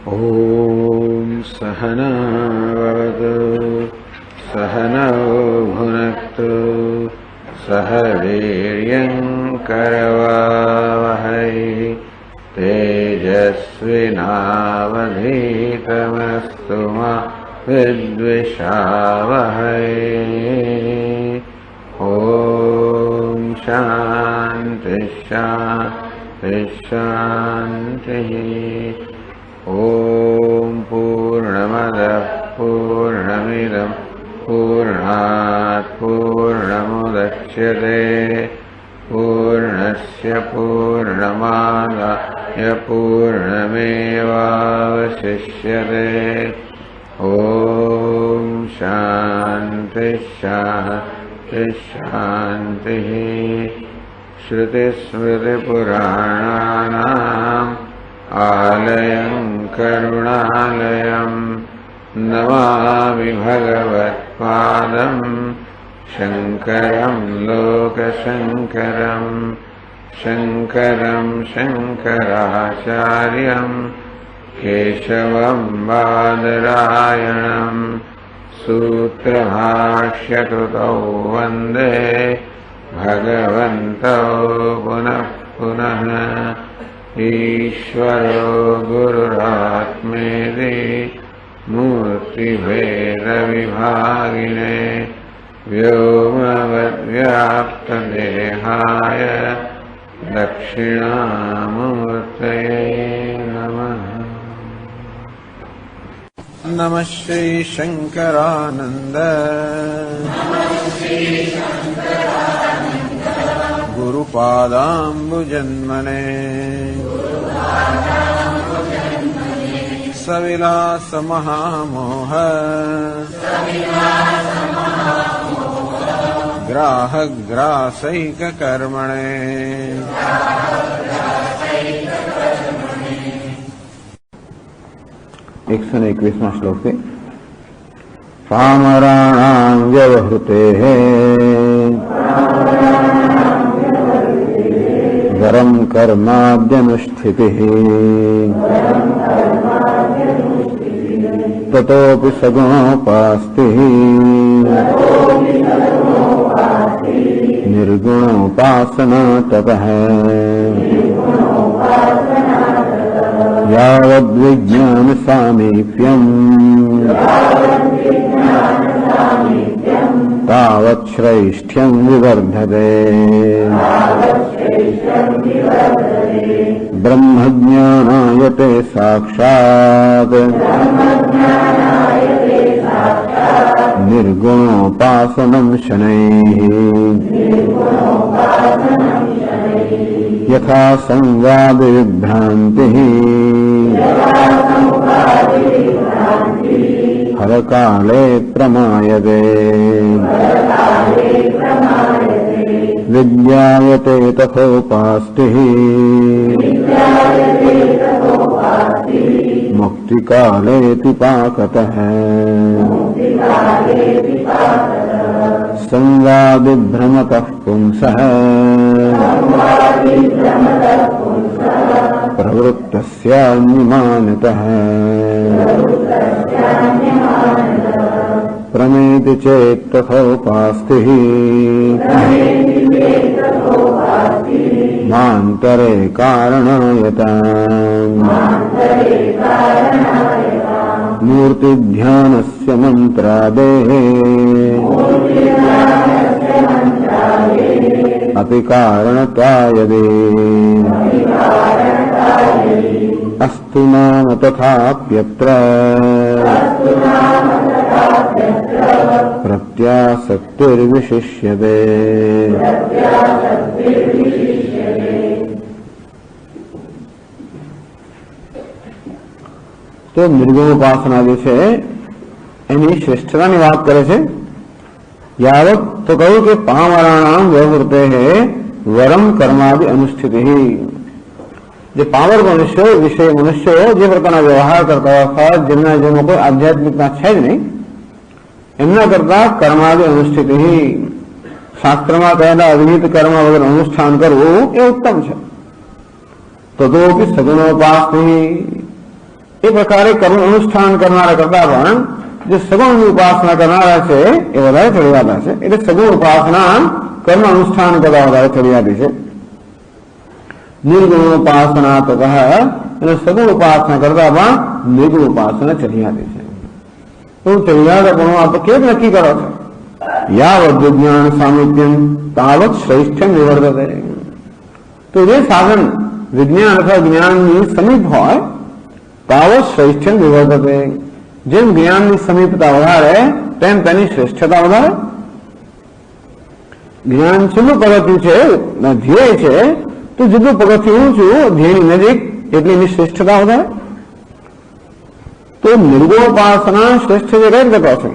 ॐ सहना भवतु सहनौ भुनक्तु सह वीर्यं करवावहै तेजस्विनावधीतमस्तु मा विद्विषावहै। ॐ शान्ति शान्ति शान्तिः। ॐ पूर्णमदः पूर्णमिदं पूर्णात् पूर्णमुदच्यते पूर्णस्य पूर्णमादाय पूर्णमेवावशिष्यते। ॐ शान्ति शान्ति शान्तिः। श्रुतिस्मृतिपुराणानाम् आलयं करुणालयं नमामि भगवत्पादं शङ्करं लोकशङ्करं शङ्करं शङ्कराचार्यं केशवं बादरायणं सूत्रभाष्यकृतौ वन्दे भगवन्तौ पुनः पुनः। ईश्वरो गुरुरात्मेति मूर्तिभेदविभागिने व्योमवद्व्याप्तदेहाय दक्षिणामूर्तये नमः। नमः श्री शंकरानंद गुरुपादाम्बुजन्मने सविलास महामोह ग्राहग्रासैक कर्मणे। 121वां श्लोक से पामराणां व्यवहृतेः वरं कर्माद्यनुष्ठितिः ततोऽपि सगुणोपास्तिः निर्गुणोपासना तपः। यावद्विज्ञानसामीप्यम् तावत् श्रैष्ठ्यं विवर्धते। ब्रह्मज्ञानायते साक्षात् निर्गुणोपासनं शनैः। यथा संवादविभ्रान्तिः हरकाले प्रमायते विज्ञायते तथोपास्तिः मुक्तिकालेति पाकतः। संवादिभ्रमतः पुंसः प्रवृत्तस्यान्यमानतः प्रमेति चेत् तथोपास्तिः मान्तरे कारणयताम्। मूर्तिध्यानस्य मन्त्रादेः अपि कारणतायदे अस्तु नाम तथाप्यत्र प्रत्यासक्तिर्विशिष्यते। तो निर्गुणोपासना જે છે એની શ્રેષ્ઠતાની વાત કરે છે। यावत तो कहू कि पामराणाम व्यवहृते है वरम कर्मादि अनुष्ठिति। जो पामर मनुष्य विषय मनुष्य જે પ્રકારના વ્યવહાર કરતા હતા જેમના જેનો કોઈ આધ્યાત્મિકતા છે જ નહીં એમના કરતા કર્માદि અનુષ્ઠિતિ શાસ્ત્રમાં કહેલા અવિહિત કર્મ વગર અનુષ્ઠાન કરવું એ ઉત્તમ છે। તદોપી સગુણોપાસની એ પ્રકારે કર્મ અનુષ્ઠાન કરનારા કરતા પણ જે સગુણની ઉપાસના કરનારા છે એ વધારે ચડિયાતા છે. એટલે સગુણ ઉપાસના કર્મ અનુષ્ઠાન કરતા વધારે ચડિયાતી છે. નિર્ગુણ ઉપાસના તો એટલે સગુણ ઉપાસના કરતા પણ નિર્ગુણ ઉપાસના ચડિયાતી છે. તો ચડિયાતાપણું આપણે કેમ નક્કી કરો છો? યાવદ વિજ્ઞાન સામિપ્યમ તાવત શ્રેષ્ઠ નિવર્તતે. તો જે સાધન વિજ્ઞાન અથવા જ્ઞાનની સમીપ હોય તાવત શ્રેષ્ઠ નિવર્તતે. જેમ જ્ઞાનની સમીપતા વધારે તેમ તેની શ્રેષ્ઠતા વધારે. જ્ઞાન છેલ્લું પગથિયું છે, ધ્યેય છે, તો જેટલું પગથિયું ઊંચું ધ્યેયની નજીક એટલી એની શ્રેષ્ઠતા વધારે. તો નિર્ગુણોપાસના શ્રેષ્ઠ છે કઈ રીતે કહો છો?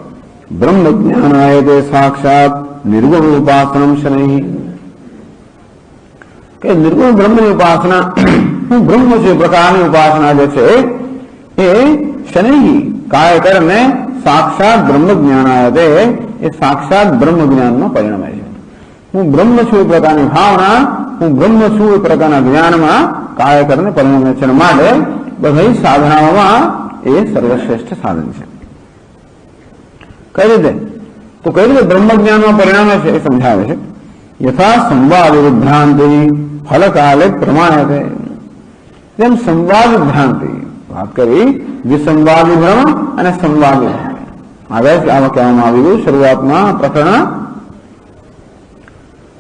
બ્રહ્મ જ્ઞાનાય તે સાક્ષાત નિર્ગુણ ઉપાસનમ શનૈ. કે નિર્ગુણ બ્રહ્મની ઉપાસના, હું બ્રહ્મ છું એ પ્રકારની ઉપાસના જે છે એ શનૈ કાય કરીને સાક્ષાત બ્રહ્મ જ્ઞાનાય તે એ સાક્ષાત બ્રહ્મ જ્ઞાનમાં પરિણમે છે. હું બ્રહ્મ છું એ પ્રકારની ભાવના, હું બ્રહ્મ છું એ પ્રકારના જ્ઞાનમાં કાય કરીને પરિણમે છે. માટે બધી સાધનાઓમાં એ સર્વશ્રેષ્ઠ સાધન છે. કઈ રીતે? તો કઈ રીતે બ્રહ્મ જ્ઞાનમાં પરિણામે છે એ સમજાવે છે. યથા સંવાદ વિભ્રાંતિ ફલકાલે પ્રમાણે. જેમ સંવાદ વિભ્રાંતિ વાત કરી, વિસંવાદી ભ્રમ અને સંવાદી ભ્રમ. હવે આમાં કહેવામાં આવ્યું શરૂઆતમાં પ્રકરણ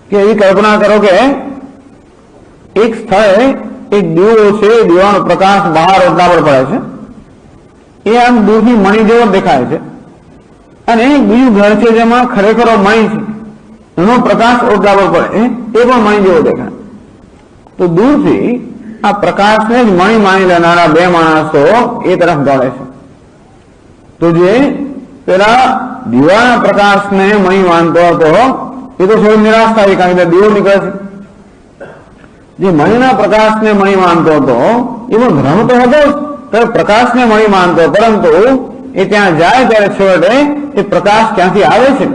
કે એવી કલ્પના કરો કે એક સ્થળે એક દીવો છે, દીવાનો પ્રકાશ બહાર ઓટલા પર પડે છે. એ આમ દૂરથી મણી જેવો દેખાય છે. અને બીજું ઘર છે જેમાં ખરેખર મણી છે, એનો પ્રકાશ ઓટલા પર પડે એ પણ મણી જેવો દેખાય. તો દૂરથી આ પ્રકાશને જ મણી માની લેનારા બે માણસો એ તરફ દોડે છે. તો જે પેલા દીવાના પ્રકાશને મણી માનતો હતો એ તો થોડો નિરાશ થાય, કારણ કે દીવો નીકળે છે. જે મણીના પ્રકાશને મણી માનતો હતો એમાં ભ્રમ તો હતો તો પ્રકાશને મણી માનતો, પરંતુ એ ત્યાં જાય ત્યારે છેવટે એ પ્રકાશ ક્યાંથી આવે છે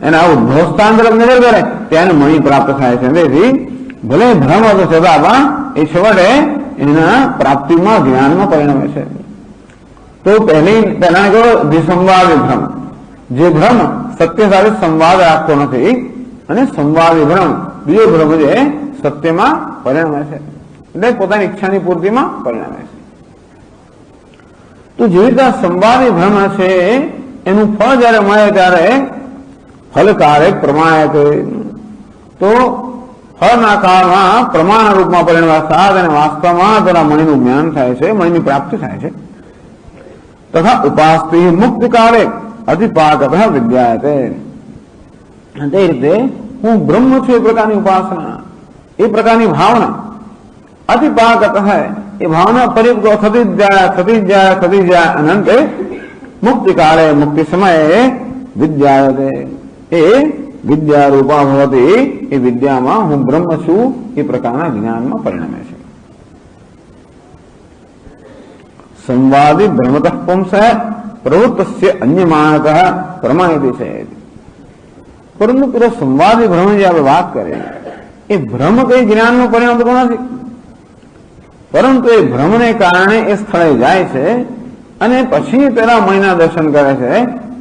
એના ઉદ્ભવ સ્થાન તરફ નજર કરે ત્યાં મણી પ્રાપ્ત થાય છે. તેથી ભલે ભ્રમ હતો છતાં પણ એ છેવટે એના પ્રાપ્તિમાં જ્ઞાનમાં પરિણમે છે. તો પહેલા કહો વિસંવાદી ભ્રમ, જે ભ્રમ સત્ય સાથે સંવાદ રાખતો નથી, અને સંવાદી ભ્રમ બીજો ભ્રમ જે સત્યમાં પરિણમે છે, એટલે પોતાની ઈચ્છાની પૂર્તિમાં પરિણમે છે. તો જેવી રીતે સંવાદી ભ્રમ છે એનું ફળ જયારે મળે ત્યારે ફલકારે પ્રમાણે તો ફળના કાળમાં પ્રમાણ રૂપમાં પરિણમે સાધ અને વાસ્તવમાં તેના મણીનું જ્ઞાન થાય છે, મણીની પ્રાપ્તિ થાય છે. તથા ઉપાસ્તિ મુક્તિ કાળે અધિપાક વિદ્યાયતે. તે રીતે હું બ્રહ્મ છું એ પ્રકારની ઉપાસના, એ પ્રકારની ભાવના અતિપાક એ ભાવના પરિપક્વ થતી જાય અનંતે મુક્તિ કાળે મુક્તિ સમયે વિદ્યાયતે એ વિદ્યા રૂપા ભવતી. એ વિદ્યામાં હું બ્રહ્મ છું એ પ્રકારના જ્ઞાનમાં પરિણમે છે. સંવાદી બ્રહ્મતઃ પુંસ પ્રવૃત્તસ્ય અન્યમાનતઃ પ્રમાણિતિ છે. પરંતુ પેલો સંવાદી ભ્રમ જે આપણે વાત કરીએ એ ભ્રમ કઈ જ્ઞાનનું પરિણામ તો નથી, પરંતુ એ ભ્રમને કારણે એ સ્થળે જાય છે અને પછી પેલા મણીના દર્શન કરે છે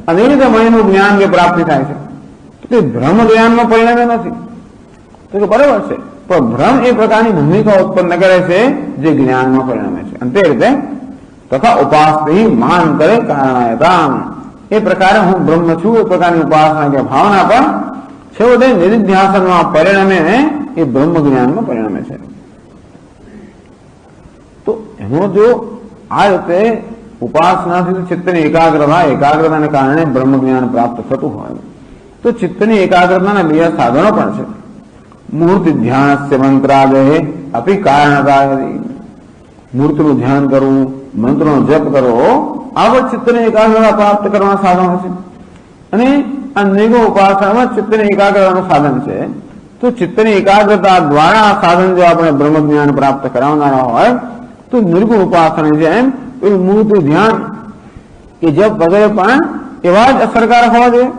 અને એ રીતે મણીનું જ્ઞાન કે પ્રાપ્તિ થાય છે. તે ભ્રમ જ્ઞાનમાં પરિણામે નથી. તો કે બરાબર છે, પણ ભ્રમ એ પ્રકારની ભૂમિકા ઉત્પન્ન કરે છે જે જ્ઞાનમાં પરિણમે છે. અને તે રીતે તથા ઉપાસથી માન કરે કારણાયતા. એ પ્રકારે હું બ્રહ્મ છું એ પ્રકારની ઉપાસના કે ભાવના પણ છેવટે નિધિધ્યાસનમાં પરિણમે એ બ્રહ્મ જ્ઞાનમાં પરિણમે છે. તો એનો જો આ રીતે ઉપાસનાથી ચિત્તની એકાગ્રતાને કારણે બ્રહ્મ જ્ઞાન પ્રાપ્ત થતું હોય તો ચિત્તની એકાગ્રતાના બીજા સાધનો પણ છે. મૂર્તિ ધ્યાનસ્ય મંત્રાદય અપી કારણતા. મૂર્તિનું ધ્યાન કરવું, મંત્રનો જપ કરવો, આવા ચિત્તની એકાગ્રતા પ્રાપ્ત કરવાના સાધનો છે. અને આ નિર્ગુણ ઉપાસનામાં ચિત્તની એકાગ્રતાનું સાધન છે. તો ચિત્તની એકાગ્રતા દ્વારા આ સાધન જો આપણે બ્રહ્મ જ્ઞાન પ્રાપ્ત કરાવનારા હોય તો નિર્ગુણ ઉપાસના જેમ પેલું મૂર્તિ ધ્યાન કે જપ વગેરે પણ એવા જ અસરકારક હોવા જોઈએ.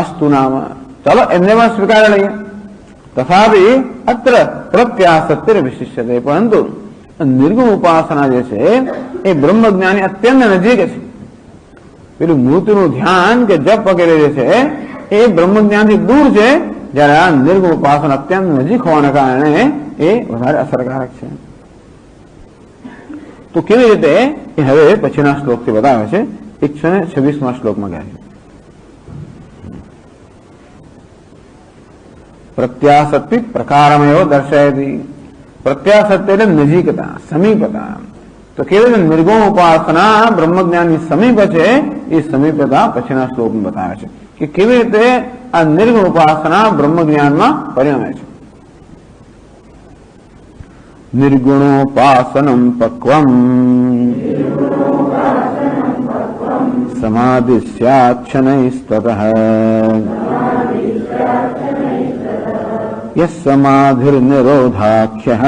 અસ્તુ નામ, ચાલો એમને પણ સ્વીકારી લઈએ. તથાપિ અત્ર પ્રત્યાસત્ય વિશિષ્યતે. પરંતુ નિર્ગુણ ઉપાસના જે છે એ બ્રહ્મજ્ઞાની અત્યંત નજીક છે. પેલું મૃત્યુનું ધ્યાન કે જપ વગેરે જે છે એ બ્રહ્મજ્ઞાનથી દૂર છે, જ્યારે આ નિર્ગુણ ઉપાસના અત્યંત નજીક હોવાના કારણે એ વધારે અસરકારક છે. તો કેવી રીતે એ હવે પછીના શ્લોકથી બતાવે છે. 126મા શ્લોકમાં કહે છે, પ્રત્યાસક્તિ પ્રકારમેવ દર્શયતી. પ્રત્યાસક્તિ એટલે નજીકતા, સમીપતા. તો કેવી રીતે નિર્ગુણ ઉપાસના બ્રહ્મજ્ઞાનની સમીપ છે, એ સમીપતા પછીના શ્લોકમાં બતાવે છે કે કેવી રીતે આ નિર્ગુણ ઉપાસના બ્રહ્મજ્ઞાનમાં પરિણમે છે. નિર્ગુણોપાસનમ પક્વમ સમાધિસ્યાચ્છનૈસ્તતઃ યસ્સમાધિર્નિરોધાખ્યઃ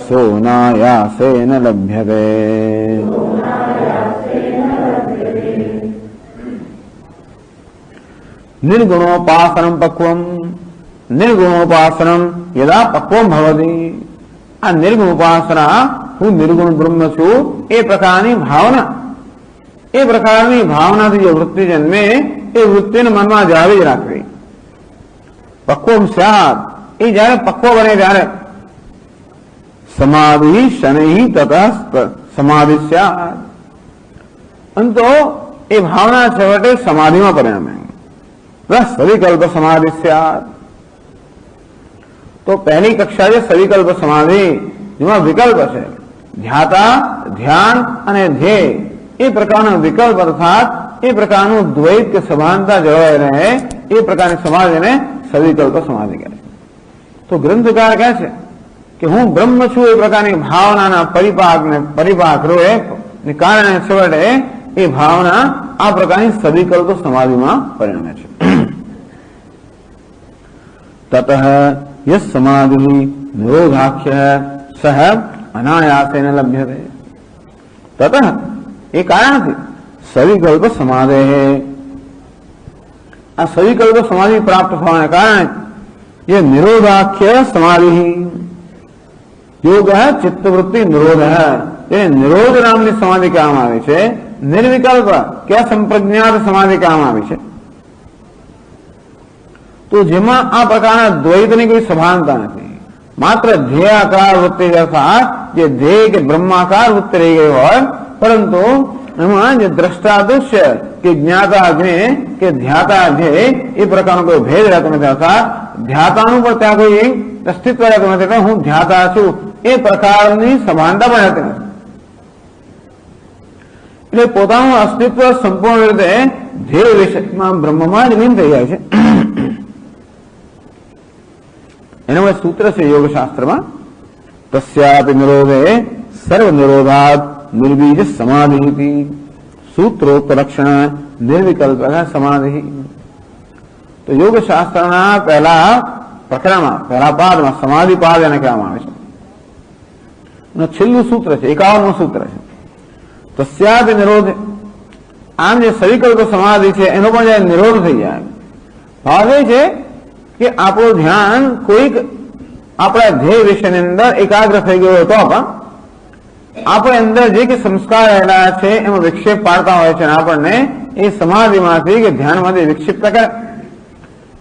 સોનાયાસેન લભ્યતે. નિર્ગુણોપાસનમ પક્વમ. નિર્ગુણોપાસનમ યદા પક્વમ ભવતી. આ નિર્ગુણ ઉપાસના, હું નિર્ગુણ બ્રહ્મ છું એ પ્રકારની ભાવના, એ પ્રકારની ભાવનાથી જે વૃત્તિ જન્મે એ વૃત્તિને મનમાં જાળવી જ રાખવી. પક્વમ સ્યાદ, એ જયારે પક્વ બને ત્યારે સમાધિ શનૈ તતઃ સમાધિ સ્યાદ. અંતો એ ભાવના છેવટે સમાધિમાં પરિણમે. સવિકલ્પ સમાધિ સ્યાદ. તો પહેલી કક્ષા છે સવિકલ્પ સમાધિ, જેમાં વિકલ્પ છે. ધ્યાતા, ધ્યાન અને ધ્યેય એ પ્રકારનો વિકલ્પ અર્થાત એ પ્રકારનું દ્વૈત કે સભાનતા જળવાઈ રહે એ પ્રકારની સમાધિને સવિકલ્પ સમાધિ કહે છે. તો ગ્રંથકાર કહે છે કે હું બ્રહ્મ છું એ પ્રકારની ભાવનાના પરિપાક રોએ કારણે છેવટે એ ભાવના આ પ્રકારની સવિકલ્પ સમાધિમાં પરિણમે છે. તતઃ યસ સમાધિ નિરોધાખ્ય સહ અનાયાસેન લભ્યતે. તતઃ એ કારણથી સવિકલ્પ સમાધિ, આ સવિકલ્પ સમાધિ પ્રાપ્ત થવાને કારણે ये निरोधाख्य समाधि, योग है चित्तवृत्ति निरोध है. ये निरोध नामની સમાધિ કહેવામાં આવી છે. નિર્વિકલ્પ કે સંપ્રજ્ઞાત સમાધિ કહેવામાં આવી છે. તો જેમાં આ પ્રકારના દ્વૈતની કોઈ સભાનતા નથી, માત્ર ધ્યેયાકાર વૃત્તિ અર્થાત જે ધ્યેય કે બ્રહ્માકાર વૃત્તિ રહી ગઈ હોય, પરંતુ એમાં જે દ્રષ્ટા દૃશ્ય કે જ્ઞાતા જ્ઞેય કે ધ્યાતા ધ્યેય એ પ્રકારનો કોઈ ભેદ રહેતો નથી. અર્થાત ધ્યાતાનું પણ ત્યાં કોઈ અસ્તિત્વ રહેતું નથી કે હું ધ્યાતા છું એ પ્રકારની સભાનતા પણ રહેતી નથી. એટલે પોતાનું અસ્તિત્વ સંપૂર્ણ રીતે ધ્યેય વિષયમાં બ્રહ્મમાં જ લીન થઈ જાય છે. એનું સૂત્ર છે યોગશાસ્ત્રમાં, તસ્યાપી નિરોધે સર્વ નિરોધાત નિર્બીજ સમાધિ. સૂત્રોક્ત લક્ષણ નિર્વિકલ્પ સમાધિ. તો યોગશાસ્ત્રના પહેલા પ્રકરણમાં, પહેલા પાદમાં સમાધિ પાદ એને કહેવામાં આવે છે. છેલ્લું સૂત્ર છે, 51મું સૂત્ર છે. તસ્યાપી નિરોધ, આમ જે સવિકલ્પ સમાધિ છે એનો પણ જ્યારે નિરોધ થઈ જાય, ભાવ એ છે કે આપણું ધ્યાન કોઈક આપણા ધ્યેય વિષયની અંદર એકાગ્ર થઈ ગયો હતો, પણ આપણે અંદર જે કે સંસ્કાર રહેલા છે એમાં વિક્ષેપ પાડતા હોય છે, આપણને એ સમાધિમાંથી કે ધ્યાનમાંથી વિક્ષિપ્ત કરે.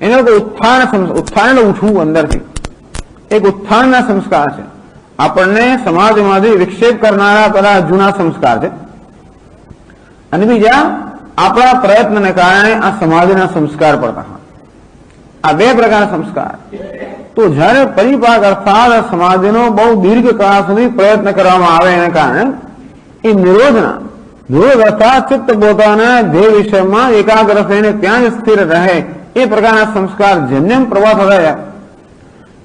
એનો ઉત્થાન એટલે ઉઠવું અંદરથી, એક ઉત્થાનના સંસ્કાર છે. આપણને સમાધિમાંથી વિક્ષેપ કરનારા પેલા જૂના સંસ્કાર છે, અને બીજા આપણા પ્રયત્નને કારણે આ સમાધિના સંસ્કાર પડતા હોય. આ બે પ્રકારના સંસ્કાર. તો જયારે પરિપાક અર્થાત સમાધિનો બહુ દીર્ઘ કાળ સુધી પ્રયત્ન કરવામાં આવે એને કારણે એ નિરોધ અર્થાત ચિત્ત પોતાના ધ્યેય વિષયમાં એકાગ્ર થઈને ત્યાં જ સ્થિર રહે એ પ્રકારના સંસ્કાર જેમ જેમ પ્રવાહ થતા જાય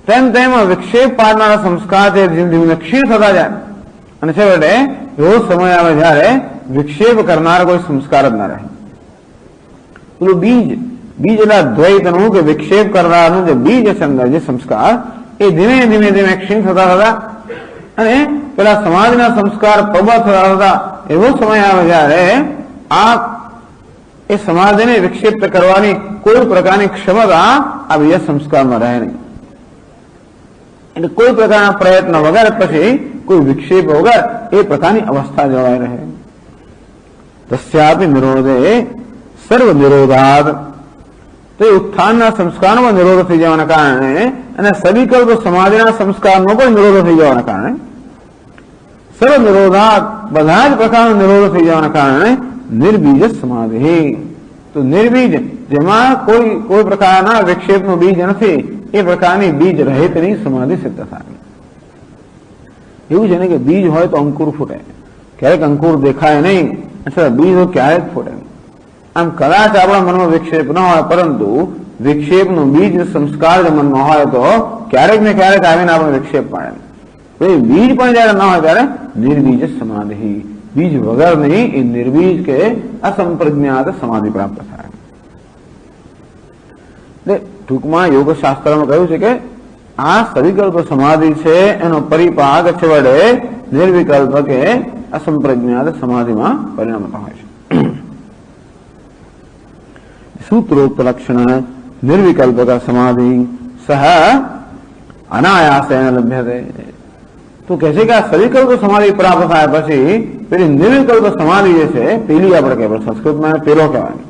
તેમ તેમ વિક્ષેપ પાડનારા સંસ્કાર છે ધીમે ધીમે ક્ષીણ થતા જાય, અને છેવટે એવો સમય આવે જયારે વિક્ષેપ કરનાર કોઈ સંસ્કાર જ ના રહે. પેલું બીજ એટલે દ્વૈતનું કે વિક્ષેપ કરનારનું જે બીજ છે અંદર જે સંસ્કાર એ ધીમે ધીમે ધીમે ક્ષીણ થતા થતા અને પેલા સમાજના સંસ્કાર પ્રબળ થતા થતા એવો સમય આવે જયારે આ એ સમાધિને વિક્ષેપ્ત કરવાની કોઈ પ્રકારની ક્ષમતા આ બીજા સંસ્કારમાં રહે નહીં. એટલે કોઈ પ્રકારના પ્રયત્ન વગર પછી કોઈ વિક્ષેપ વગર એ પ્રકારની અવસ્થા જળવાઈ રહે. તસ્યાપી નિરોધે સર્વ નિરોધાદ, તો એ ઉત્થાનના સંસ્કારોમાં નિરોધ થઈ જવાના કારણે અને સવિકલ્પ સમાધિના સંસ્કારનો પણ નિરોધ થઈ જવાના કારણે, સર્વ નિરોધાદ બધા જ પ્રકારનો નિરોધ થઈ જવાના કારણે નિર્બીજ સમાધિ, તો નિર્બીજ જેમાં કોઈ પ્રકારના વિક્ષેપનું બીજ નથી એ પ્રકારની બીજ રહિતની સમાધિ સિદ્ધ થાય. એવું છે ને કે બીજ હોય તો અંકુર ફૂટે, ક્યારેક અંકુર દેખાય નહીં અથવા બીજ હોય ક્યારેક ફૂટે. આમ કદાચ આપણા મનમાં વિક્ષેપ ન હોય પરંતુ વિક્ષેપનું બીજ સંસ્કાર જો મનમાં હોય તો ક્યારેક ને ક્યારેક આવીને આપણે વિક્ષેપ પાડે. બીજ પણ જયારે ન હોય ત્યારે નિર્બીજ સમાધિ, બીજ વગરની એ નિર્બીજ કે અસંપ્રજ્ઞાત સમાધિ પ્રાપ્ત થાય. ટૂંકમાં યોગ શાસ્ત્રમાં કહ્યું છે કે આ સવિકલ્પ સમાધિ છે એનો પરિપાક છેવટે નિર્વિકલ્પ કે અસંપ્રજ્ઞાત સમાધિમાં પરિણમતો હોય છે. सूत्रोक्त लक्षण निर्विकल्प का समाधि सह अनायासेन लभ्यते, तो कैसे कि आ सविकल्प समाधि प्राप्त થાય પછી પેલી નિર્વિકલ્પ સમાધિ જે છે પેલી આપણે કહેવાય, સંસ્કૃતમાં પેલો કહેવાય.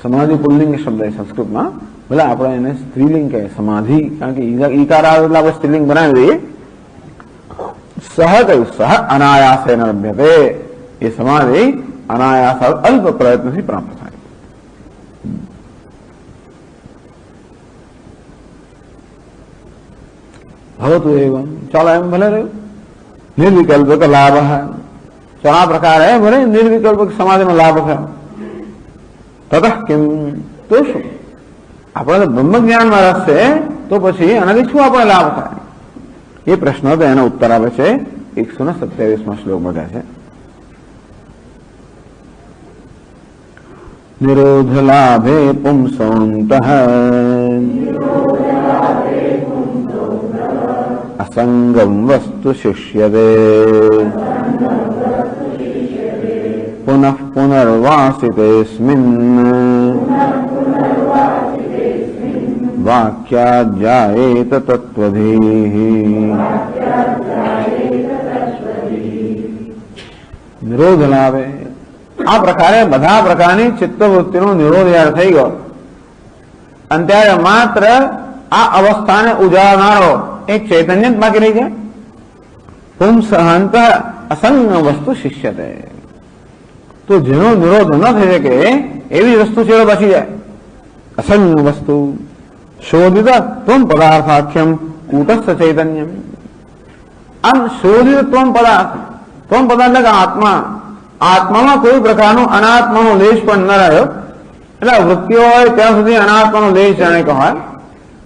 સમાધિ પુલ્લિંગ શબ્દ છે સંસ્કૃતમાં, ભલે આપણે એને સ્ત્રીલિંગ કહે સમાધિ, કારણ કે ઈકાર આવે એટલે આપણે સ્ત્રીલિંગ બનાવી દઈએ. સહ કહ્યું સહ અનાયાસેન લભ્યતે, એ સમાધિ અનાયાસ અલ્પ પ્રયત્નથી પ્રાપ્ત થાય. भवतु एवं, चलो एम भले रहे निर्विकल्प का लाभ है. तो आ प्रकार है भले निर्विकल्प समाधि में लाभ है. ततः किम, तो શું આપણે બ્રહ્મ જ્ઞાનમાં રસ છે તો પછી આનાથી શું આપણે લાભ થાય? એ પ્રશ્ન હતો, એનો ઉત્તર આવે છે 127માં શ્લોકમાં કહે છે નિરોધ લાભે પુંસોંતઃ असंगम वस्तु शिष्यते पुनः पुनर्वासितेऽस्मिन् वाक्याज्जायेत तत्त्वधीः. નિરોધ લાભે, આ પ્રકારે બધા પ્રકારની ચિત્તવૃત્તિનો નિરોધ યાર થઈ ગયો અને ત્યારે માત્ર આ અવસ્થાને ઉજાડનારો એક ચૈતન્ય જ બાકી રહી જાય. પુંસહંત અસંગ વસ્તુ શિષ્યતે, તો જેનો નિરોધ ન થઈ શકે એવી વસ્તુ છેડો બચી જાય. અસંગ વસ્તુ શોધિત ત્વમ પદાર્થાખ્યમ કૂટસ્થ ચૈતન્યમ. આમ શોધિત ત્વમ પદાર્થ, ત્વમ પદાર્થ એટલે આત્મા, આત્મામાં કોઈ પ્રકારનો અનાત્માનો લેશ પણ ન રહ્યો. એટલે વૃત્તિઓ હોય ત્યાં સુધી અનાત્માનો લેશ જાણે કહેવાય.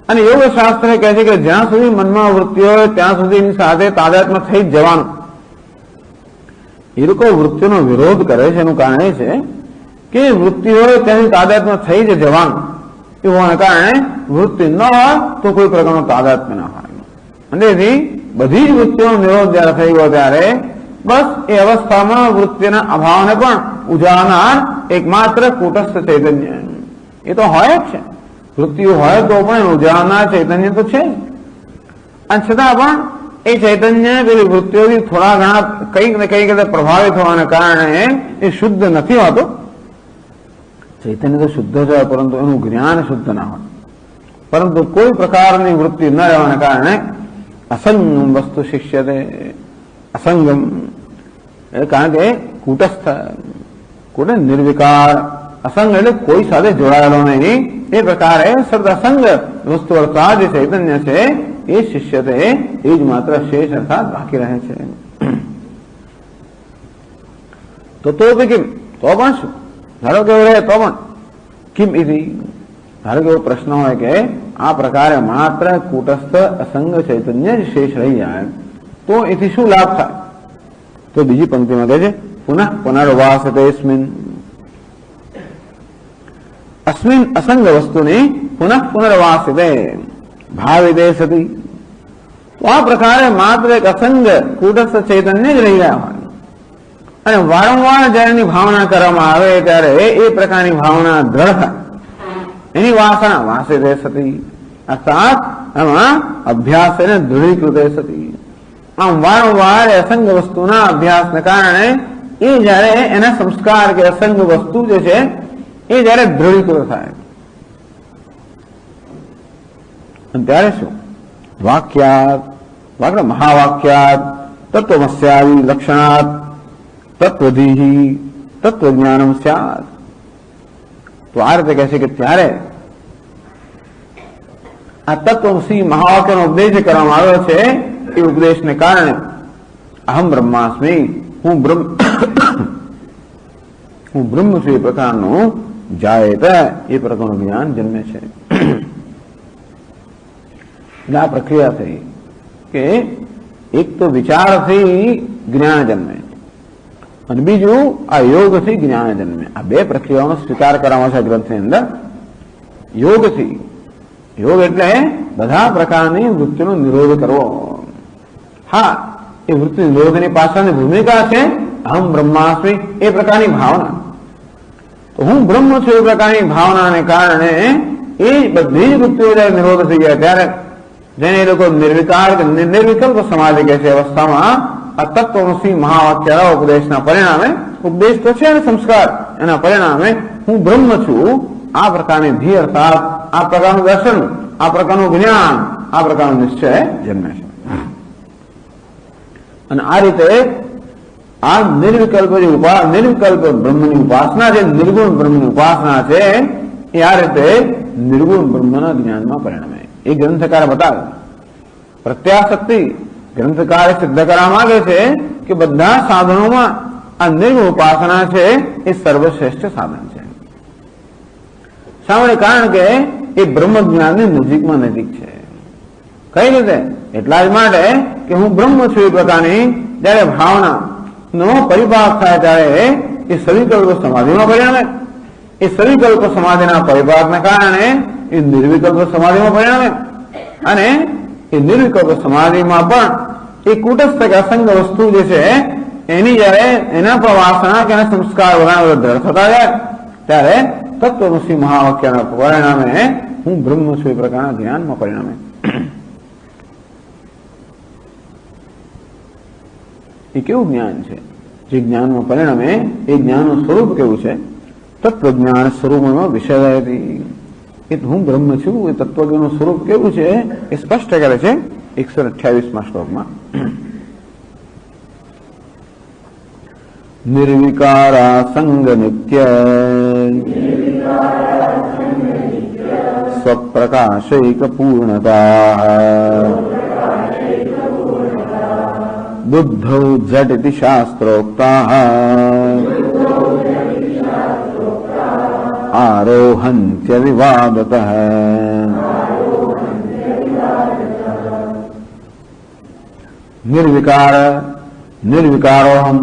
અને યોગ શાસ્ત્ર કહે છે કે જ્યાં સુધી મનમાં વૃત્તિઓ હોય ત્યાં સુધી એની સાથે તાદાત્મ્ય થઈ જ જવાનું. એ લોકો વૃત્તિનો વિરોધ કરે છે એનું કારણ એ છે કે વૃત્તિ હોય ત્યાંથી તાદાત્મ્ય થઈ જ જવાનું. એ હોવાને કારણે વૃત્તિ ન હોય તો કોઈ પ્રકારનો તાદાત્મ્ય ન હોય. અને તેથી બધી જ વૃત્તિઓનો નિરોધ જયારે થઈ ગયો ત્યારે બસ એ અવસ્થામાં વૃત્તિના અભાવને પણ ઉજાડનાર એકમાત્ર કૂટસ્થ ચૈતન્ય એ તો હોય જ છે. વૃત્તિઓ હોય તો પણ ઉજાડનાર ચૈતન્ય તો છે જ. અને છતાં પણ એ ચૈતન્ય પેલી વૃત્તિઓથી થોડા ઘણા કંઈક ને કંઈક રીતે પ્રભાવિત હોવાને કારણે એ શુદ્ધ નથી હોતો. ચૈતન્ય તો શુદ્ધ જ હોય પરંતુ એનું જ્ઞાન શુદ્ધ ના હોય. પરંતુ કોઈ પ્રકારની વૃત્તિ ન રહેવાને કારણે અસંગમ વસ્તુ શિષ્યતે, અસંગમ કારણ કે કૂટસ્થ, કૂટ નિર્વિકાર, અસંગ એટલે કોઈ સાથે જોડાયેલો નહીં. એ પ્રકારે સદ અસંગ વસ્તુ અર્થાત જે ચૈતન્ય છે એ શિષ્યતે, એ જ માત્ર શેષ અર્થાત બાકી રહે છે. તો કેમ, તો પણ શું, ધારો કે એવું રહે તો પણ કિમ ઇતિ, ધારો કે એવો પ્રશ્ન હોય કે આ પ્રકારે માત્ર કૂટસ્થ અસંગ ચૈતન્ય જ શેષ રહી જાય તો એથી શું લાભ થાય? તો બીજી પંક્તિમાં કહે છે પુનઃ પુનર્વાસતે અસ્મિન, અસ્મિન અસંગ વસ્તુની પુનઃ પુનર્વાસિતે ભાવિતે સતી. તો આ પ્રકારે માત્ર એક અસંગ કૂટસ્થ ચૈતન્ય જ રહી રહ્યા હોય અને વારંવાર જયારે એની ભાવના કરવામાં આવે ત્યારે એ પ્રકારની ભાવના દ્રઢ થાય, એની વાસના વાસિતે સતી, અર્થાત એમાં અભ્યાસેન દૃઢીકૃતે સતી. આમ વારંવાર અસંગ વસ્તુના અભ્યાસને કારણે એ જયારે એના સંસ્કાર કે અસંગ વસ્તુ જે છે એ જયારે દૃઢીકૃત થાય અને ત્યારે શું વાક્યાત વાક્ય મહાવાક્યાત તત્વમસ્યાદિ લક્ષણાત તત્વધીહી તત્વજ્ઞાનમ સ્યાત. તો આ રીતે કહે છે કે ત્યારે આ તત્વમસી મહાવાક્યનો ઉપદેશ કરવામાં આવ્યો છે. એ ઉપદેશને કારણે અહમ બ્રહ્માસ્મી, હું બ્રહ્મ છું એ પ્રકારનું જાયત એ પ્રકારનું જ્ઞાન જન્મે છે. આ પ્રક્રિયા થઈ કે એક તો વિચારથી જ્ઞાન જન્મે અને બીજું આ યોગથી જ્ઞાન જન્મે. આ બે પ્રક્રિયાઓનો સ્વીકાર કરવામાં છે ગ્રંથની અંદર. યોગથી, યોગ એટલે બધા પ્રકારની વૃત્તિનો નિરોધ કરવો. હા, એ વૃત્તિ નિરોધની પાછળની ભૂમિકા છે અહમ બ્રહ્માસ્મિ એ પ્રકારની ભાવના. તો હું બ્રહ્મ છું એ પ્રકારની ભાવનાને કારણે એ બધી વૃત્તિઓ જયારે નિરોધ થઈ ગયા ત્યારે જેને એ લોકો નિર્વિકાર નિર્વિકલ્પ સમાધિ કહે છે અવસ્થામાં આ તત્વમસી મહાવાક્યના ઉપદેશના પરિણામે, ઉપદેશ તો છે અને સંસ્કાર, એના પરિણામે હું બ્રહ્મ છું આ પ્રકારની ધી અર્થાત આ પ્રકારનું દર્શન, આ પ્રકારનું જ્ઞાન, આ પ્રકારનો નિશ્ચય જન્મે છે. અને આ રીતે આ નિર્વિકલ્પ બ્રહ્મની ઉપાસના છે, નિર્ગુણ બ્રહ્મની ઉપાસના છે, એ આ રીતે નિર્ગુણ બ્રહ્મના જ્ઞાનમાં પરિણમે. એ ગ્રંથકાર બતાવે. પ્રત્યાશક્તિ ગ્રંથકારે સિદ્ધ કરવા માંગે છે કે બધા સાધનોમાં આ નિર્ગુણ ઉપાસના છે એ સર્વશ્રેષ્ઠ સાધન છે. શા માટે? કારણ કે એ બ્રહ્મ જ્ઞાનની નજીકમાં નજીક છે. કઈ રીતે? એટલા જ માટે કે હું બ્રહ્મ છું એ પ્રકારની જયારે ભાવના નો પરિપાક થાય ત્યારે એ સવિકલ્પ સમાધિમાં પરિણમે. એ સવિકલ્પ સમાધિના પરિપાકને કારણે એ નિર્વિકલ્પ સમાધિમાં પરિણમે. અને એ નિર્વિકલ્પ સમાધિમાં પણ એ કુટસ્થ કે અસંગ વસ્તુ જે છે એની જયારે એના પર વાસના કે એના સંસ્કાર બધા દ્રઢ થતા જાય ત્યારે તત્વમસી મહાવાક્યના પરિણામે હું બ્રહ્મ છું એ પ્રકારના જ્ઞાનમાં પરિણમે. એ કેવું જ્ઞાન છે જે જ્ઞાનમાં પરિણમે? એ જ્ઞાનનું સ્વરૂપ કેવું છે? તત્વજ્ઞાન સ્વરૂપમાં વિષયથી. એ હું બ્રહ્મ છું એ તત્વજ્ઞાનનું સ્વરૂપ કેવું છે એ સ્પષ્ટ કરે છે 128માં શ્લોકમાં. નિર્વિકારા સંગ નિત્ય સ્વપ્રકાશૈક પૂર્ણતા બુદ્ધૌ ઝટિતિ શાસ્ત્રોક્તાઃ આરોહંત્ય વિવાદતઃ. નિર્વિકાર, નિર્વિકારોહમ,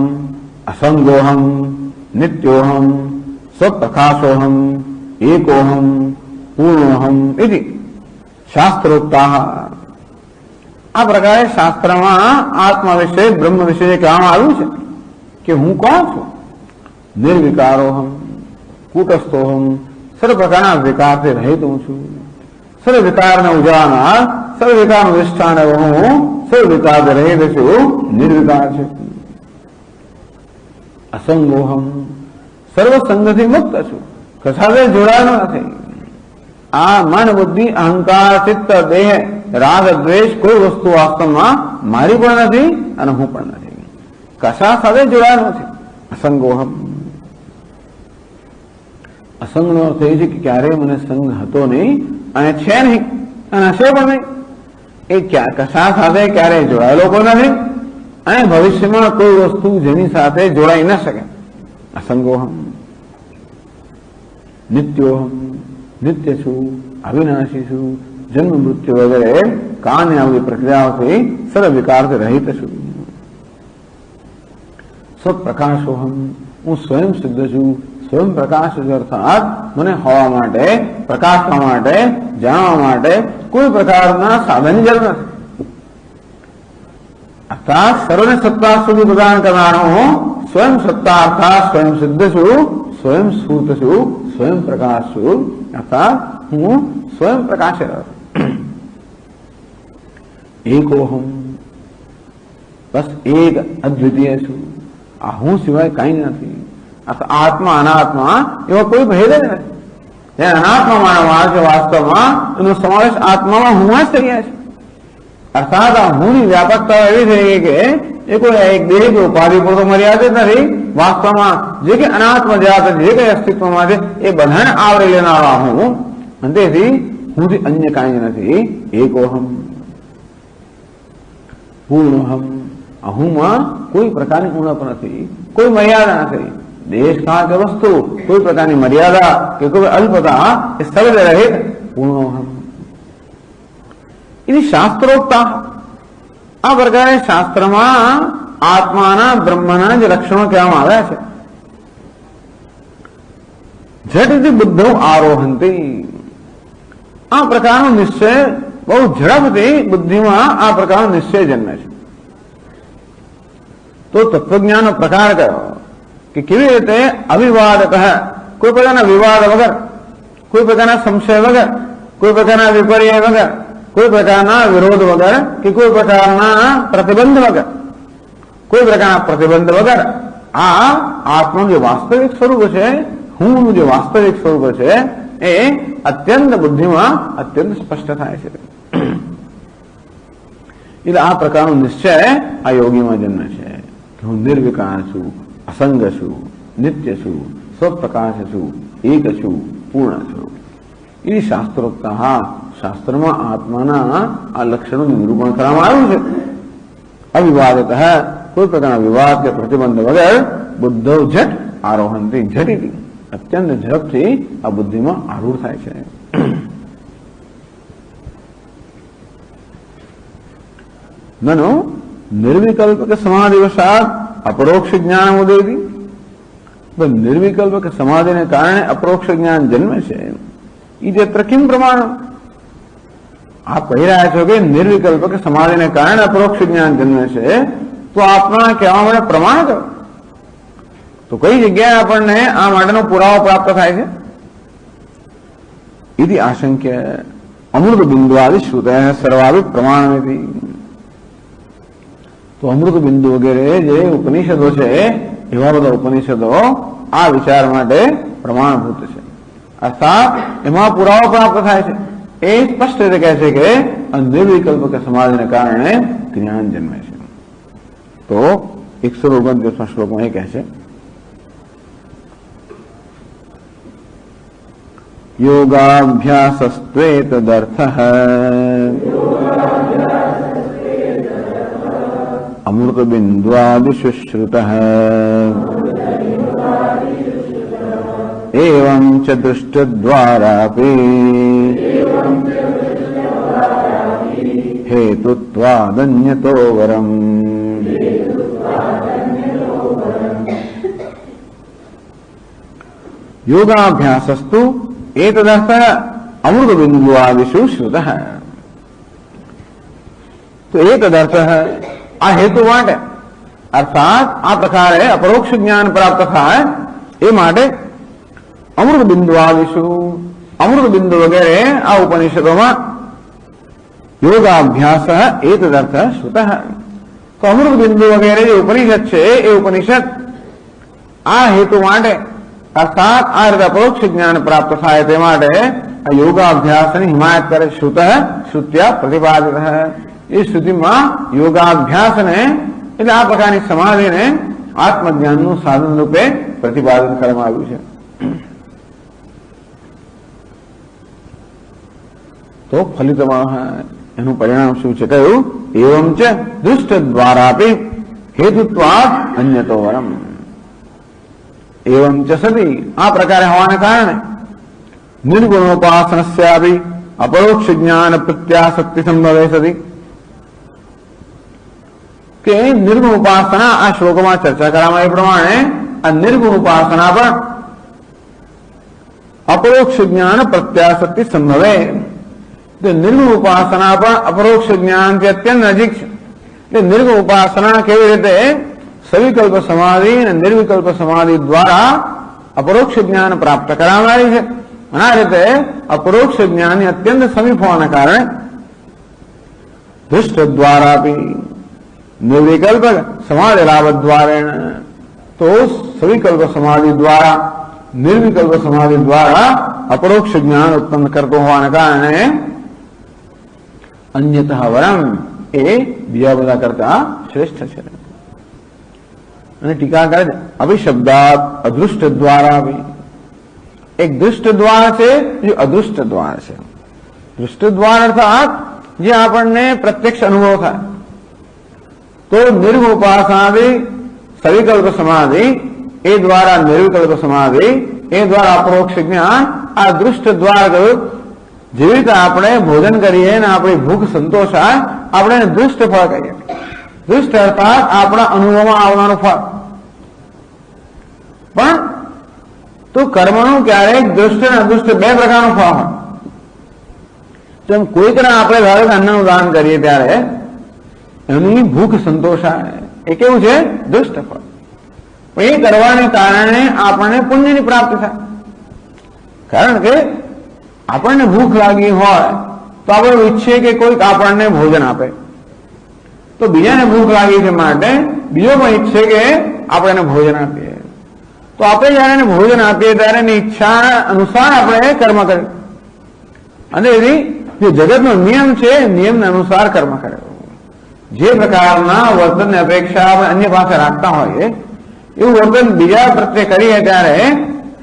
અસંગોહમ, નિત્યોહમ, સ્વપ્રકાશોહમ, એકોહમ, પૂર્ણોહમ ઇતિ શાસ્ત્રોક્તાઃ. આ પ્રકારે શાસ્ત્રમાં આત્મા વિશે, બ્રહ્મ વિશે કહેવામાં આવ્યું છે કે હું કોણ છું? નિર્વિકારોહમ, કુટસ્થોહમ, સર્વ પ્રકારના વિકારથી રહિત હું છું. સર્વ વિકારને ઉજાડનાર, સર્વ વિકારનું અધિષ્ઠાન હું સર્વ વિકારથી રહિત છું, નિર્વિકાર છે. અસંગોહમ, સર્વ સંગથી મુક્ત છું, કશાથી જોડાયેલો નથી. આ મન, બુદ્ધિ, અહંકાર, ચિત્ત, દેહ, રાગ, દ્વેષ કોઈ વસ્તુ વાસ્તવમાં મારી પણ નથી અને હું પણ નથી. કશા સાથે જોડાયેલો નથી. અસંગોહમ, અસંગનો અર્થ એ છે કે ક્યારેય મને સંગ હતો નહીં અને છે નહીં અને હશે પણ નહીં. એ કશા સાથે ક્યારેય જોડાયેલો પણ નથી અને ભવિષ્યમાં કોઈ વસ્તુ જેની સાથે જોડાઈ ન શકે. અસંગોહમ. નિત્યોહમ, નિત્ય છું, અવિનાશી છું, જન્મ મૃત્યુ વગેરે કાળની આવી પ્રક્રિયાઓથી સર્વ વિકારથી રહિત છું. સ્વપ્રકાશોહમ, હું સ્વયં સિદ્ધ છું, સ્વયં પ્રકાશ અર્થાત મને હોવા માટે, પ્રકાશવા માટે, જાણવા માટે કોઈ પ્રકારના સાધનની જરૂર નથી. અર્થાત સર્વને સત્તા સુધી પ્રદાન કરનારો હું સ્વયં સત્તા અર્થાત સ્વયં સિદ્ધ છું, સ્વયં સ્ફૂર્ત છું, સ્વયં પ્રકાશ છું. અર્થાત હું સ્વયં પ્રકાશ. એકોહમ, બસ એક અદ્વિતીય છું, આ હું સિવાય કઈ નથી. આત્મા અનાત્મા એવો કોઈ ભેદ જ નથી. જે અનાત્મા માનવા છે વાસ્તવમાં એનો સમાવેશ આત્મામાં હું જ થઈ ગયા છે. અર્થાત આ હુંની વ્યાપકતા એવી થઈ ગઈ કે એ કોઈ એક દેહ કે ઉપાધિ પૂરતો મર્યાદિત નથી. વાસ્તવમાં જે કે અનાત્મ જાત જે કઈ અસ્તિત્વમાં છે એ બધાને આવરી લેનારા હું, અને તેથી હુંથી અન્ય કાંઈ નથી. એકોહમ પૂર્ણહમ, અહુમાં કોઈ પ્રકારની ઉણપ નથી, કોઈ મર્યાદા નથી. દેશ કાળ કે વસ્તુ કોઈ પ્રકારની મર્યાદા કે કોઈ અલ્પતા એ સર્વ રહિત પૂર્ણોહમ. એની શાસ્ત્રોક્તા, આ પ્રકારે શાસ્ત્રમાં આત્માના બ્રહ્મના જ લક્ષણો કહેવામાં આવ્યા છે. ઝટથી બુદ્ધો આરોહંતી, આ પ્રકારનો નિશ્ચય બહુ ઝડપથી બુદ્ધિમાં આ પ્રકારનો નિશ્ચય જન્મે છે. તો તત્વજ્ઞાનનો પ્રકાર કયો કે કેવી રીતે અવિવાદક, કોઈ પ્રકારના વિવાદ વગર, કોઈ પ્રકારના સંશય વગર, કોઈ પ્રકારના વિપર્ય વગર, કોઈ પ્રકારના વિરોધ વગર કે કોઈ પ્રકારના પ્રતિબંધ વગર, કોઈ પ્રકારના પ્રતિબંધ વગર આ આત્માનું જે વાસ્તવિક સ્વરૂપ છે, હુંનું જે વાસ્તવિક સ્વરૂપ છે એ અત્યંત બુદ્ધિમાં અત્યંત સ્પષ્ટ થાય છે. એટલે આ પ્રકારનો નિશ્ચય આ યોગીમાં જન્મે છે કે હું નિર્વિકાર છું, અસંગ છું, નિત્ય છું, સ્વપ્રકાશ છું, એક છું, પૂર્ણ છું. એ શાસ્ત્રોક્ત, હા શાસ્ત્રમાં આત્માના આ લક્ષણોનું નિરૂપણ કરવામાં આવ્યું છે. અવિવાદત, કોઈ પ્રકારના વિવાદ કે પ્રતિબંધ વગર બુદ્ધો ઝટ આરોહંતી, ઝટથી અત્યંત ઝડપથી આ બુદ્ધિમાં આરૂઢ થાય છે. નનો નિર્વિકલ્પક સમાધિવશાત અપરોક્ષ જ્ઞાન ઉદયથી, નિર્વિકલ્પક સમાધિને કારણે અપરોક્ષ જ્ઞાન જન્મે છે. ઇત્યત્ર કિમ પ્રમાણ, આપ કહી રહ્યા છો કે નિર્વિકલ્પક સમાધિને કારણે અપરોક્ષ જ્ઞાન જન્મે છે, તો આપના કહેવા માટે પ્રમાણ કરો. તો કઈ જગ્યાએ આપણને આ માટેનો પુરાવો પ્રાપ્ત થાય છે? ઇતિ આશંક્ય અમૃત બિંદુઆદિ શ્રુત સર્વાભિ પ્રમાણમિતિ. તો અમૃત બિંદુ વગેરે જે ઉપનિષદો છે એવા બધા ઉપનિષદો આ વિચાર માટે પ્રમાણભૂત છે. અર્થાત એમાં પુરાવો પ્રાપ્ત થાય છે. એ સ્પષ્ટ રીતે કહે છે કે નિર્વિકલ્પક સમાધિને કારણે જ્ઞાન જન્મે છે. તો 129 શ્લોકમાં એ કહે છે, યોગાભ્યાસસ્ત્વેતદર્થઃ અમૃત બિંદ્વાદિષુ શ્રુતઃ એવં ચ દૃષ્ટદ્વારાપી હેતુત્વાદન્યતો વરમ. યોગાભ્યાસસ્તુ એતદર્થ અમૃત બિંદુઆદિષુ શ્રુતઃ. તો એતદર્થ, આ હેતુ માટે, અર્થાત આ પ્રકારે અપરોક્ષ જ્ઞાન પ્રાપ્ત થાય એ માટે અમૃત બિંદુઆદિષુ, અમૃત બિંદુ વગેરે આ ઉપનિષદોમાં યોગાભ્યાસ એતદર્થ શ્રુતઃ. તો અમૃત બિંદુ વગેરે જે ઉપનિષદ છે એ ઉપનિષદ આ હેતુ માટે, અર્થાત આ રીતે અપરોક્ષ જ્ઞાન પ્રાપ્ત થાય તે માટે આ યોગાભ્યાસની હિમાયત કરે. શ્રુતઃ શ્રુત્યા પ્રતિપાદિત, એ શ્રુતિમાં યોગાભ્યાસને એટલે આ પ્રકારની સમાધિને આત્મજ્ઞાનનું સાધન રૂપે પ્રતિપાદન કરવામાં આવ્યું છે. તો ફલિતમાં એનું પરિણામ શું છે? કહ્યું એવં ચ દૃષ્ટ દ્વારાપી હેતુત્વાદ અન્યતો વરમ. એવં ચ સતી, આ પ્રકારે હોવાને કારણે નિર્ગુણોપાસનસ્યાપી અપરોક્ષ જ્ઞાન પ્રત્યાસક્તિ સંભવે સતી, કે નિર્ગુણ ઉપાસના આ શ્લોકમાં ચર્ચા કરવામાં એ પ્રમાણે આ નિર્ગુણ ઉપાસના પણ અપરોક્ષ જ્ઞાન પ્રત્યાસક્તિ સંભવે. તો નિર્ગુણ ઉપાસના પણ અપરોક્ષ જ્ઞાનથી અત્યંત નજીક છે. એટલે નિર્ગુણ ઉપાસના કેવી રીતે સવિકલ્પ સમાધિ અને નિર્વિકલ્પ સમાધિ દ્વારા અપરોક્ષ જ્ઞાન પ્રાપ્ત કરવામાં આવી છે, અને આ રીતે અપરોક્ષ જ્ઞાનની અત્યંત સમીપ હોવાના કારણે दृष्ट द्वारा भी निर्विकल्प समाधि लाभ द्वारेण, तो सविकल्प समाधि द्वारा निर्विकल्प समाधि द्वारा अपरोक्ष ज्ञान उत्पन्न करतो होवाने कारणे अन्यतः वरम એ બીજા બધા કરતા શ્રેષ્ઠ છે. અને ટીકા કરે છે અભિશબ્દાત અદૃષ્ટ દ્વારા भी, एक दृष्ट द्वार છે જે અદૃષ્ટ દ્વાર છે. દૃષ્ટ દ્વાર અર્થાત જે આપણને પ્રત્યક્ષ અનુભવ થાય. તો નિર્વિકલ્પાસનાદિ સવિકલ્પ સમાધિ એ દ્વારા નિર્વિકલ્પ સમાધિ એ દ્વારા અપરોક્ષ જ્ઞાન, આ દૃષ્ટ દ્વાર કહ્યું. જેવી રીતે આપણે ભોજન કરીએ ને આપણી ભૂખ સંતોષાય આપણે દૃષ્ટ ફળ કહીએ. દૃષ્ટ અર્થાત આપણા અનુભવમાં આવનારું ફળ. પણ તો કર્મનું ક્યારેક દૃષ્ટ અને અદૃષ્ટ બે પ્રકારનું ફળ હોય. જેમ કોઈકને આપણે ધારો કે અન્નનું દાન કરીએ ત્યારે એની ભૂખ સંતોષાય, એ કેવું છે? દૃષ્ટ ફળ. એ કરવાને કારણે આપણને પુણ્યની પ્રાપ્તિ થાય. કારણ કે આપણને ભૂખ લાગી હોય તો આપણે ઈચ્છીએ કે કોઈક આપણને ભોજન આપે. તો બીજાને ભૂખ લાગી છે માટે બીજો પણ ઈચ્છે કે આપણે એને ભોજન આપીએ. તો આપણે જયારે એને ભોજન આપીએ ત્યારે એની ઈચ્છા અનુસાર આપણે કર્મ કરીએ. અને એની જે જગતનો નિયમ છે નિયમને અનુસાર કર્મ કરે. જે પ્રકારના વર્તનની અપેક્ષા આપણે અન્ય પાસે રાખતા હોઈએ એવું વર્તન બીજા પ્રત્યે કરીએ ત્યારે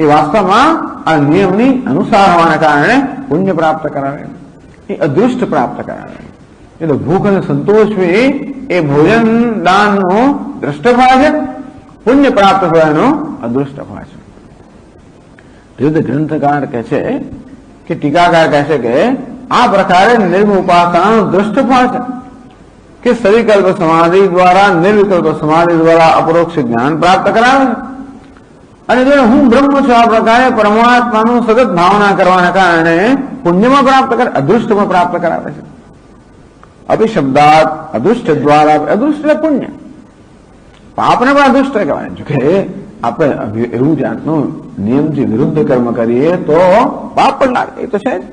એ વાસ્તવમાં આ નિયમની અનુસાર હોવાના કારણે પુણ્ય પ્રાપ્ત કરાવે, એ અદૃષ્ટ પ્રાપ્ત કરાવે. એટલે ભૂખ અને સંતોષવી એ ભોજન દાનનું દ્રષ્ટ ફળ છે, પુણ્ય પ્રાપ્ત થવાનું અદૃષ્ટ ફળ છે. વિવિધ ગ્રંથકાર કહે છે કે ટીકાકાર કહે છે કે આ પ્રકારે નિર્મળ ઉપાસનાનું દ્રષ્ટ ફળ છે કે સવિકલ્પ સમાધિ દ્વારા નિર્વિકલ્પ સમાધિ દ્વારા અપરોક્ષ જ્ઞાન પ્રાપ્ત કરાવે છે. અને જો હું બ્રહ્મ છું આ પ્રકારે પરમાત્માનું સતત ભાવના કરવાના કારણે પુણ્યમાં પ્રાપ્ત કરે, અદૃષ્ટમાં પ્રાપ્ત કરાવે છે. અભિશબ્દાત અદૃષ્ટ દ્વારા, અદૃષ્ટ એટલે પુણ્ય, પાપને પણ અદૃષ્ટ કહેવાય. જો કે આપણે એવું જાતનું નિયમથી વિરુદ્ધ કર્મ કરીએ તો પાપ પણ લાગે, એ તો છે જ.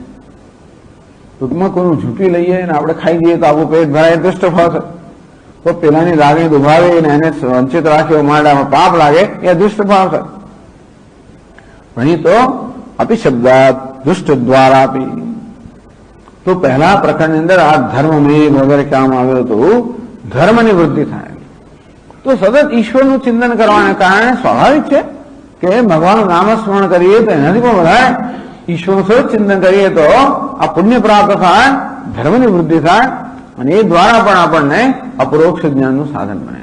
ટૂંકમાં કોઈનું ઝૂંપી લઈએ અને આપણે ખાઈ જઈએ તો આપણું પેટ ભરાય, દુષ્ટ ફળ છે. તો પેલાની લાગણી દુભાવી અને એને વંચિત રાખ્યો માંડામાં પાપ લાગે, એ દુષ્ટ ફળ છે. અહીં તો અપિશબ્દાત દુષ્ટ દ્વારા આપી. તો પહેલા પ્રકરણની અંદર આ ધર્મમેઘ વગેરે કહેવામાં આવ્યું હતું, ધર્મની વૃદ્ધિ થાય. તો સતત ઈશ્વરનું ચિંતન કરવાને કારણે સ્વાભાવિક છે કે ભગવાનનું નામસ્મરણ કરીએ તો એનાથી પણ વધારે ઈશ્વરનું સતત ચિંતન કરીએ તો આ પુણ્ય પ્રાપ્ત થાય, ધર્મની વૃદ્ધિ થાય અને એ દ્વારા પણ આપણને અપરોક્ષ જ્ઞાનનું સાધન બને.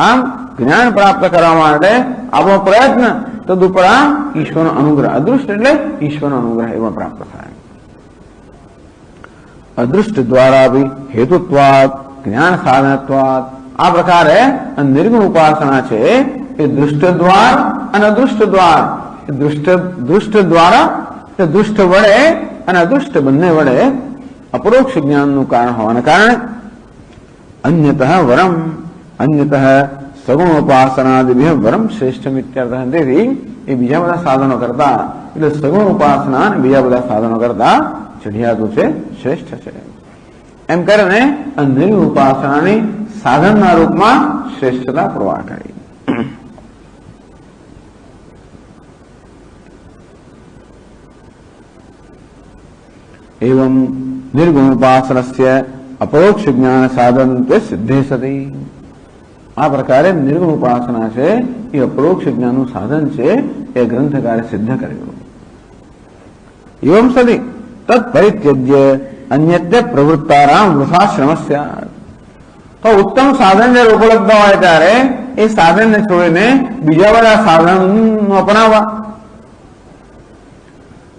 આમ જ્ઞાન પ્રાપ્ત કરવા માટે આપણો પ્રયત્ન તદુપરા ઈશ્વરનો અનુગ્રહ, અદૃષ્ટ એટલે ઈશ્વરનો અનુગ્રહ એમાં પ્રાપ્ત થાય. અદૃષ્ટ દ્વારા બી હેતુત્વાદ જ્ઞાન સાધનત્વાદ. આ પ્રકારે નિર્ગુણ ઉપાસના છે એ દૃષ્ટ દ્વાર અને અદૃષ્ટ દ્વાર. દૃષ્ટ દ્વારા દુષ્ટ વડે અને અદૃષ્ટ બંને વડે અપરોક્ષ જ્ઞાનનું કારણ હોવાને કારણે અન્યતઃ વરમ અન્યતઃ સગુણોપાસનાદિભ્ય વરમ શ્રેષ્ઠ ઇત્યર્થઃ. તેથી એ બીજા બધા સાધનો કરતા, એટલે સગુણ ઉપાસના અને બીજા બધા સાધનો કરતા ચઢિયાતું છે, શ્રેષ્ઠ છે. એમ કરીને નિર્ગુણ ઉપાસનાની સાધનના રૂપમાં શ્રેષ્ઠતા પ્રવાહ કરી. एवं निर्गुण उपासनस्य अपरोक्ष ज्ञान साधन सिद्धे सती. આ પ્રકારે નિર્ગુણ ઉપાસના છે એ અપરોક્ષ જ્ઞાનનું સાધન છે એ ગ્રંથકારે સિદ્ધ કર્યું. એવમ સદી તત્ પરિત્યજ્ય અન્યત્ય પ્રવૃત્તારામ વૃથાશ્રમસ્ય. તો ઉત્તમ સાધન જ્યારે ઉપલબ્ધ હોય ત્યારે એ સાધનને છોડીને બીજા બધા સાધન અપનાવવા.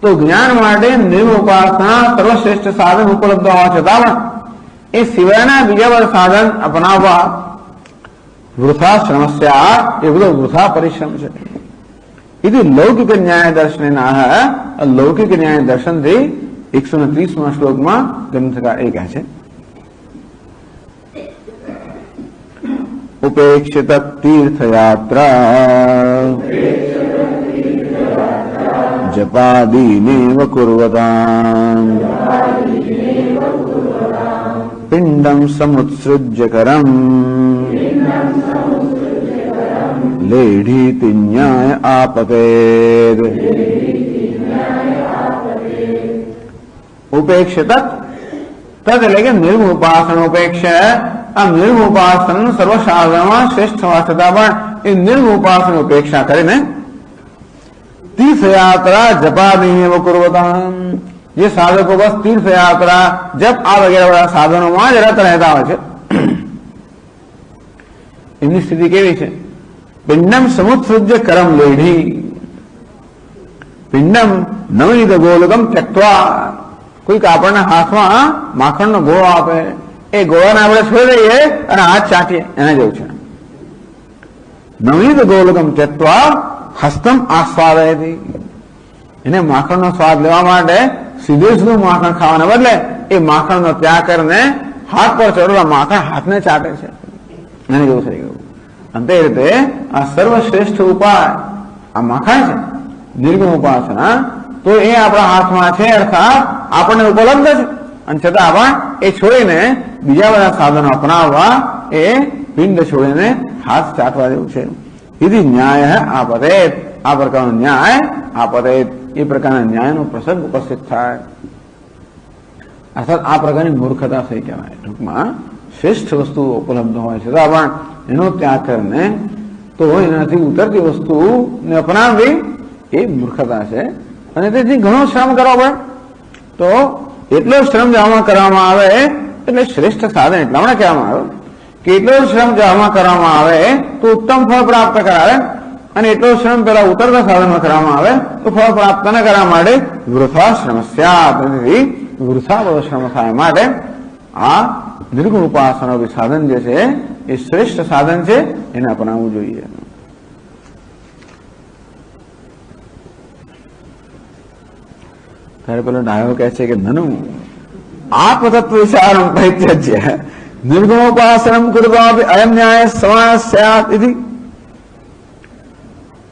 તો જ્ઞાન માટે નિર્ગુણ ઉપાસના સર્વશ્રેષ્ઠ સાધન ઉપલબ્ધ હોવા છતાં પણ એ સિવાયના બીજા બધા સાધન અપનાવવા વૃથા શ્રમસ્યા, એ બધો વૃથા પરિશ્રમ છે. ఇది લૌકિક ન્યાય દર્શનના લૌકિક ન્યાય દર્શનથી 130માં શ્લોકમાં ગ્રંથકાર એ કહે છે ઉપેક્ષિત તીર્થયાત્રા જપાદીનેવ કુર્વતામ पिंडम समुत्सृज्य करम लेढ़ीति न्याय आपतेद। उपेक्षित तद એટલે નિર્ગુણ ઉપાસન ઉપેક્ષા આ નિર્ગુણ ઉપાસન સર્વસાધારણમાં શ્રેષ્ઠ હોવા છતાં પણ એ નિર્ગુણ ઉપાસન ઉપેક્ષા કરીને तीर्थयात्रा जपादीय कुर्वता, ये साधकों बस तीर्थयात्रा जप आ वगैरह वाला साधनों में જ રત રહેતા હોય છે. એમની સ્થિતિ કેવી છે? પિંડમ સમુત્સૃજ્ય કરમ લેઢી, પિંડમ નવનીત ગોલકમ ત્યક્ત્વા, કોઈક આપણને હાથમાં માખણનો ગોળો આપે, એ ગોળાને આપણે છોડી દઈએ અને હાથ ચાટીએ, એના જેવું છે. નવનીત ગોલકમ ત્યક્ત્વા હસ્તમ આસ્વાદયતિ, એને માખણનો સ્વાદ લેવા માટે સીધે સીધું માખણ ખાવાના બદલે એ માખણનો ત્યાગ કરીને હાથ પર ચડેલા માખણ હાથને ચાટે છે, એને જેવું થઈ ગયું. અને તે રીતે આ સર્વશ્રેષ્ઠ ઉપાય આ માખણ છે નિર્ગુણ ઉપાસના, તો એ આપણા હાથમાં છે, અર્થાત આપણને ઉપલબ્ધ છે, અને છતાં પણ એ છોડીને બીજા બધા સાધનો અપનાવવા એ પિંડ છોડીને હાથ ચાટવા જેવું છે. यदि न्याय है आपतेत, आ प्रकार न्याय आपतेत, ये प्रकार न्याय नो प्रसंग उपस्थित था. अर्थात आ प्रकार मूर्खता से कहेवाय. टूंकमां श्रेष्ठ वस्तु उपलब्ध होय छतां पण एनो त्याग करने तो एनाथी उतरती वस्तु ने अपनाववी ए मूर्खता છે. અને તેથી ઘણો શ્રમ કરવો પડે. તો એટલો શ્રમ જો આમાં કરવામાં આવે એટલે શ્રેષ્ઠ સાધન એટલામાં કહેવામાં આવે કે એટલો શ્રમ જો આમાં કરવામાં આવે તો ઉત્તમ ફળ પ્રાપ્ત કરાવે, અને એટલો શ્રમ પેલા ઉતરતા સાધનમાં કરવામાં આવે તો ફળ પ્રાપ્ત ન કરવા માટે વૃથા શ્રમસ્યાત, વૃથા બધો શ્રમ થાય માટે આ નિર્ગુણ ઉપાસના સાધન જે છે એ શ્રેષ્ઠ સાધન છે, એને અપનાવવું જોઈએ. ત્યારે પેલો ડાયો કહે છે કે નનુ આત્મતત્વ વિચારમ પરિત્યજ્ય निर्गुणोपासनम कृत्वा अयम न्याय समान स्यात् इति.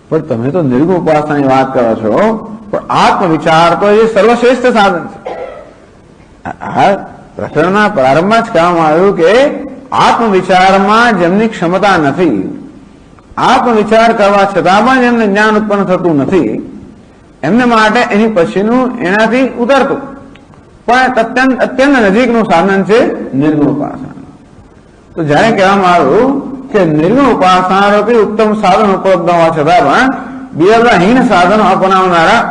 પણ તમે તો નિર્ગુણ ઉપાસનાની વાત કરો છો, પણ આત્મવિચાર તો એ સર્વશ્રેષ્ઠ સાધન છે. આ પ્રકરણના પ્રારંભમાં જ કહેવામાં આવ્યું કે આત્મવિચારમાં જેમની ક્ષમતા નથી, આત્મવિચાર કરવા છતાં પણ જેમને જ્ઞાન ઉત્પન્ન થતું નથી, એમને માટે એની પછીનું એનાથી ઉતરતું પણ અત્યંત નજીકનું સાધન છે નિર્ગુણ ઉપાસના. તો જયારે કહેવામાં આવ્યું કે નિર્ગુણ ઉપાસના રૂપી ઉત્તમ સાધન ઉપલબ્ધ હોવા છતાં પણ બીજા બધા હીન સાધનો અપનાવનારા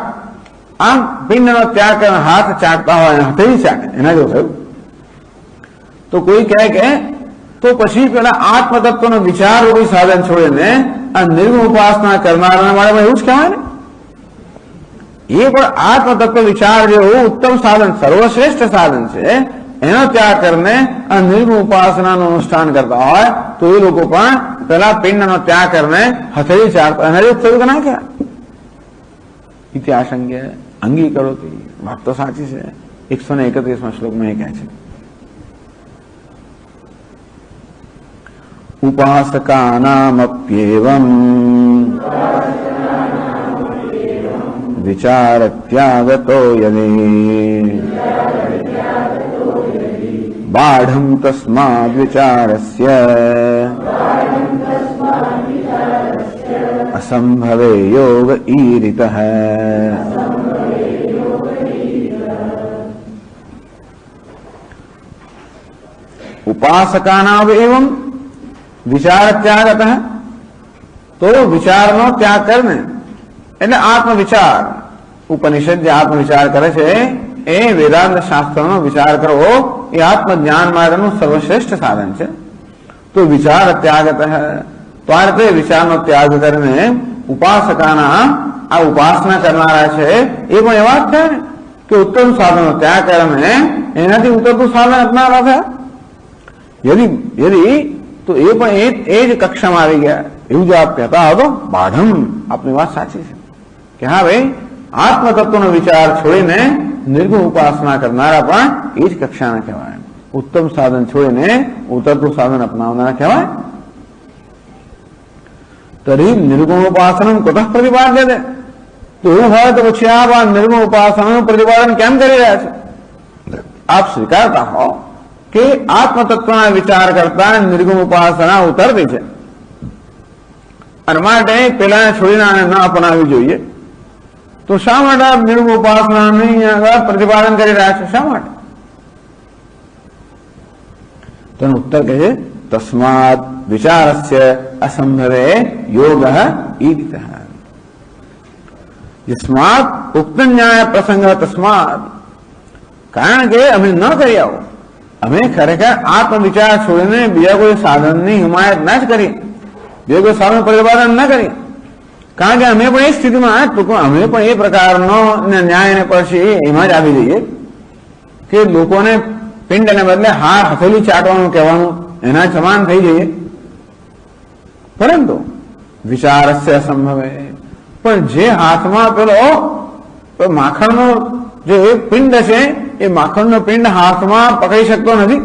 આમ પિંડનો ત્યાગ કરીને હાથ ચાટતા હોય, હાથેથી ચાટે, એના જેવું થયું. તો કોઈ કહે કે તો પછી પેલા આત્મતત્વનો વિચાર રૂપી સાધન છોડીને આ નિર્ગુણ ઉપાસના કરનારાના માટે એવું જ કહેવાય ને. એ પણ આત્મતત્વ વિચાર જેવું ઉત્તમ સાધન, સર્વશ્રેષ્ઠ સાધન છે, એનો ત્યાગ કરીને આ નિર્ગુણ ઉપાસનાનું અનુષ્ઠાન કરતા હોય તો એ લોકો પણ પેલા પિંડનો ત્યાગ કરીને હથેળી ચાટતા, એના જેવું થયું કે ના કહેવાય. ઇતિહાસંગે અંગીકરો, વાત તો સાચી છે. 131 શ્લોકમાં એ કહે છે ઉપાસકાનામપ્યેવમ विचार त्यागतो यदि बाढ़ं तस्माद् विचारस्य असंभवे योग ईरितः. उपासकानाम एवं विचार त्यागतः, तो विचारનો ત્યાગ કરને એટલે આત્મવિચાર. ઉપનિષદ જે આત્મવિચાર કરે છે એ વેદાંત શાસ્ત્રનો વિચાર કરવો એ આત્મજ્ઞાન માટેનું સર્વશ્રેષ્ઠ સાધન છે. તો વિચાર ત્યાગત, તો આ રીતે વિચારનો ત્યાગ કરીને ઉપાસકાના આ ઉપાસના કરનારા છે એ પણ એવા જ છે ને કે ઉત્તમ સાધનનો ત્યાગ કરીને એનાથી ઉતરતું સાધન અપનાવવા થયા. યદી તો એ પણ એ જ કક્ષામાં આવી ગયા. એવું જો આપ કહેતા હો તો બાઢમ, આપની વાત સાચી છે કે હા ભાઈ, આત્મતત્વનો વિચાર છોડીને નિર્ગુણ ઉપાસના કરનારા પણ એ જ કક્ષાના કહેવાય. ઉત્તમ સાધન છોડીને ઉતરતું સાધન અપનાવનારા કહેવાય. તરી નિર્ગુણ ઉપાસના કુતઃ પ્રતિપાદ્યતે, તો એવું હોય તો પછી આપ આ નિર્ગુણ ઉપાસનાનું પ્રતિપાદન કેમ કરી રહ્યા છે? આપ સ્વીકારતા હો કે આત્મતત્વના વિચાર કરતા નિર્ગુણ ઉપાસના ઉતરતી છે અને માટે પેલાને છોડીને આને ન અપનાવવી જોઈએ. તો શા માટે આપ નિર્ગુણ ઉપાસનાની પ્રતિપાદન કરી રહ્યા છો? શા માટે? તેનો ઉત્તર કહે છે તસ્માદ વિચારસ્ય અસંભવે યોગ ઈદિતઃ. યસ્માત ઉક્ત ન્યાય પ્રસંગ તસ્માદ, કારણ કે અમે ન કરી આવો, અમે ખરેખર આત્મવિચાર છોડીને બીજા કોઈ સાધનની હિમાયત ના જ કરી, બીજા કોઈ સાધન પ્રતિપાદન ન કરી. કારણ કે અમે પણ એ સ્થિતિમાં ટૂંકમાં અમે પણ એ પ્રકારનો ન્યાયને પછી એમાં જ આવી જઈએ કે લોકોને પિંડને બદલે હાથ હથેલી ચાટવાનું કહેવાનું એના સમાન થઈ જઈએ. પરંતુ વિચારસ્ય અસંભવે, પણ જે હાથમાં પેલો માખણનો જે પિંડ છે એ માખણનો પિંડ હાથમાં પકડી શકતો નથી.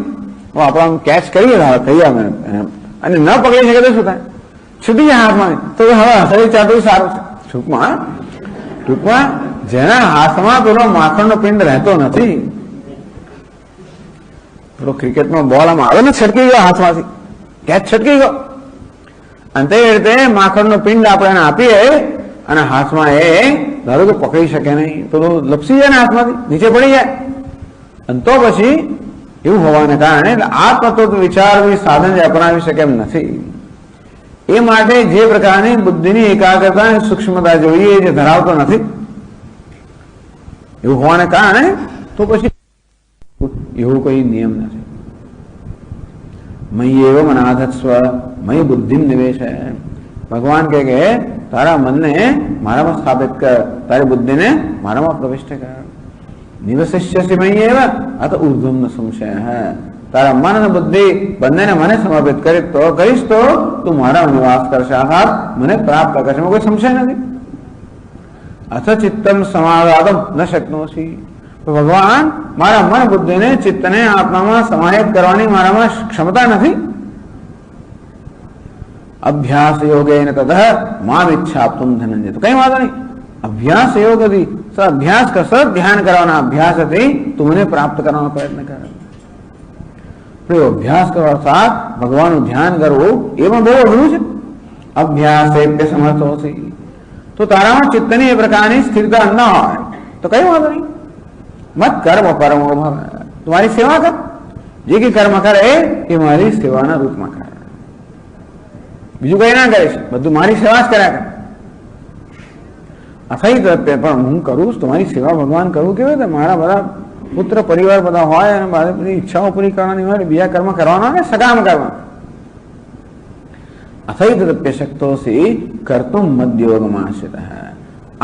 આપણે કેચ કરીએ થઈ અમે અને ન પકડી શકે તો શું થાય? છૂટી જાય હાથમાં. તો હવે હથેળી ચાટવું સારું છે. ટૂંકમાં જેના હાથમાં પેલો માખણનો પિંડ રહેતો નથી, પેલો ક્રિકેટમાં બોલ આમ આવે ને છટકી ગયો હાથમાંથી, કેચ છટકી ગયો, અને તે રીતે માખણનો પિંડ આપણે એને આપીએ અને હાથમાં એ ધારો કે પકડી શકે નહીં, પેલું લપસી જાય ને હાથમાંથી નીચે પડી જાય. અને તો પછી એવું હોવાને કારણે આત્મતત્વ વિચારવી સાધન જે અપનાવી શકે એમ નથી. એ માટે જે પ્રકારની બુદ્ધિની એકાગ્રતા અને સૂક્ષ્મતા જોઈએ જે ધરાવતો નથી, એવું હોવાને કારણે તો પછી એવું કોઈ નિયમ નથી. મય એવ મનાધત્સ્વ મય બુદ્ધિ નિવેશ. ભગવાન કહે કે તારા મનને મારામાં સ્થાપિત કર, તારી બુદ્ધિને મારામાં પ્રવિષ્ટ કર. નિવસિષ્યસી મય એવ અત ઉર્ધ્વમ ન સંશય. તારા મન અને બુદ્ધિ બંનેને મને સમર્પિત કરીશ તો તું મારા નિવાસ કરશે, અર્થાત મને પ્રાપ્ત કરશે, કોઈ સંશય નથી. અથ ચિત્તમ સમાધાતમ ન શક્નોસી. ભગવાન મારા મન બુદ્ધિને ચિત્તને આત્મામાં સમાહિત કરવાની મારામાં ક્ષમતા નથી. અભ્યાસ યોગેન તદ મામ ઈચ્છાપ્તુમ ધનંજય. તો કઈ વાંધો નહીં, અભ્યાસ યોગથી અભ્યાસ કર, સતત ધ્યાન કરવાના અભ્યાસથી તું મને પ્રાપ્ત કરવાનો પ્રયત્ન કર. અભ્યાસ કરો અર્થાત ભગવાનનું ધ્યાન કરવું એમાં બહુ અઘરું છે. અભ્યાસ એ સમર્થો છે. તો તારામાં ચિત્તની એ પ્રકારની સ્થિરતા ન હોય તો કઈ વાંધો નહીં. મત કર્મ પરમો ભવ. તમારી સેવા કર, જે કઈ કર્મ કરે એ મારી સેવાના રૂપમાં કરે, બીજું કઈ ના કરે છે, બધું મારી સેવા જ કર્યા કરે. અથઈ પણ હું કરું તમારી સેવા ભગવાન કરવું કેવી રીતે? મારા બધા પુત્ર પરિવાર બધા હોય અને મારે બધી ઈચ્છાઓ પૂરી કરવાની હોય, બીજા કર્મ કરવાના ને સકામ કરવા. અથઈ તપ્ય શક્તોસી કર્તુમ મદ્યોગમાં આશ્રિત.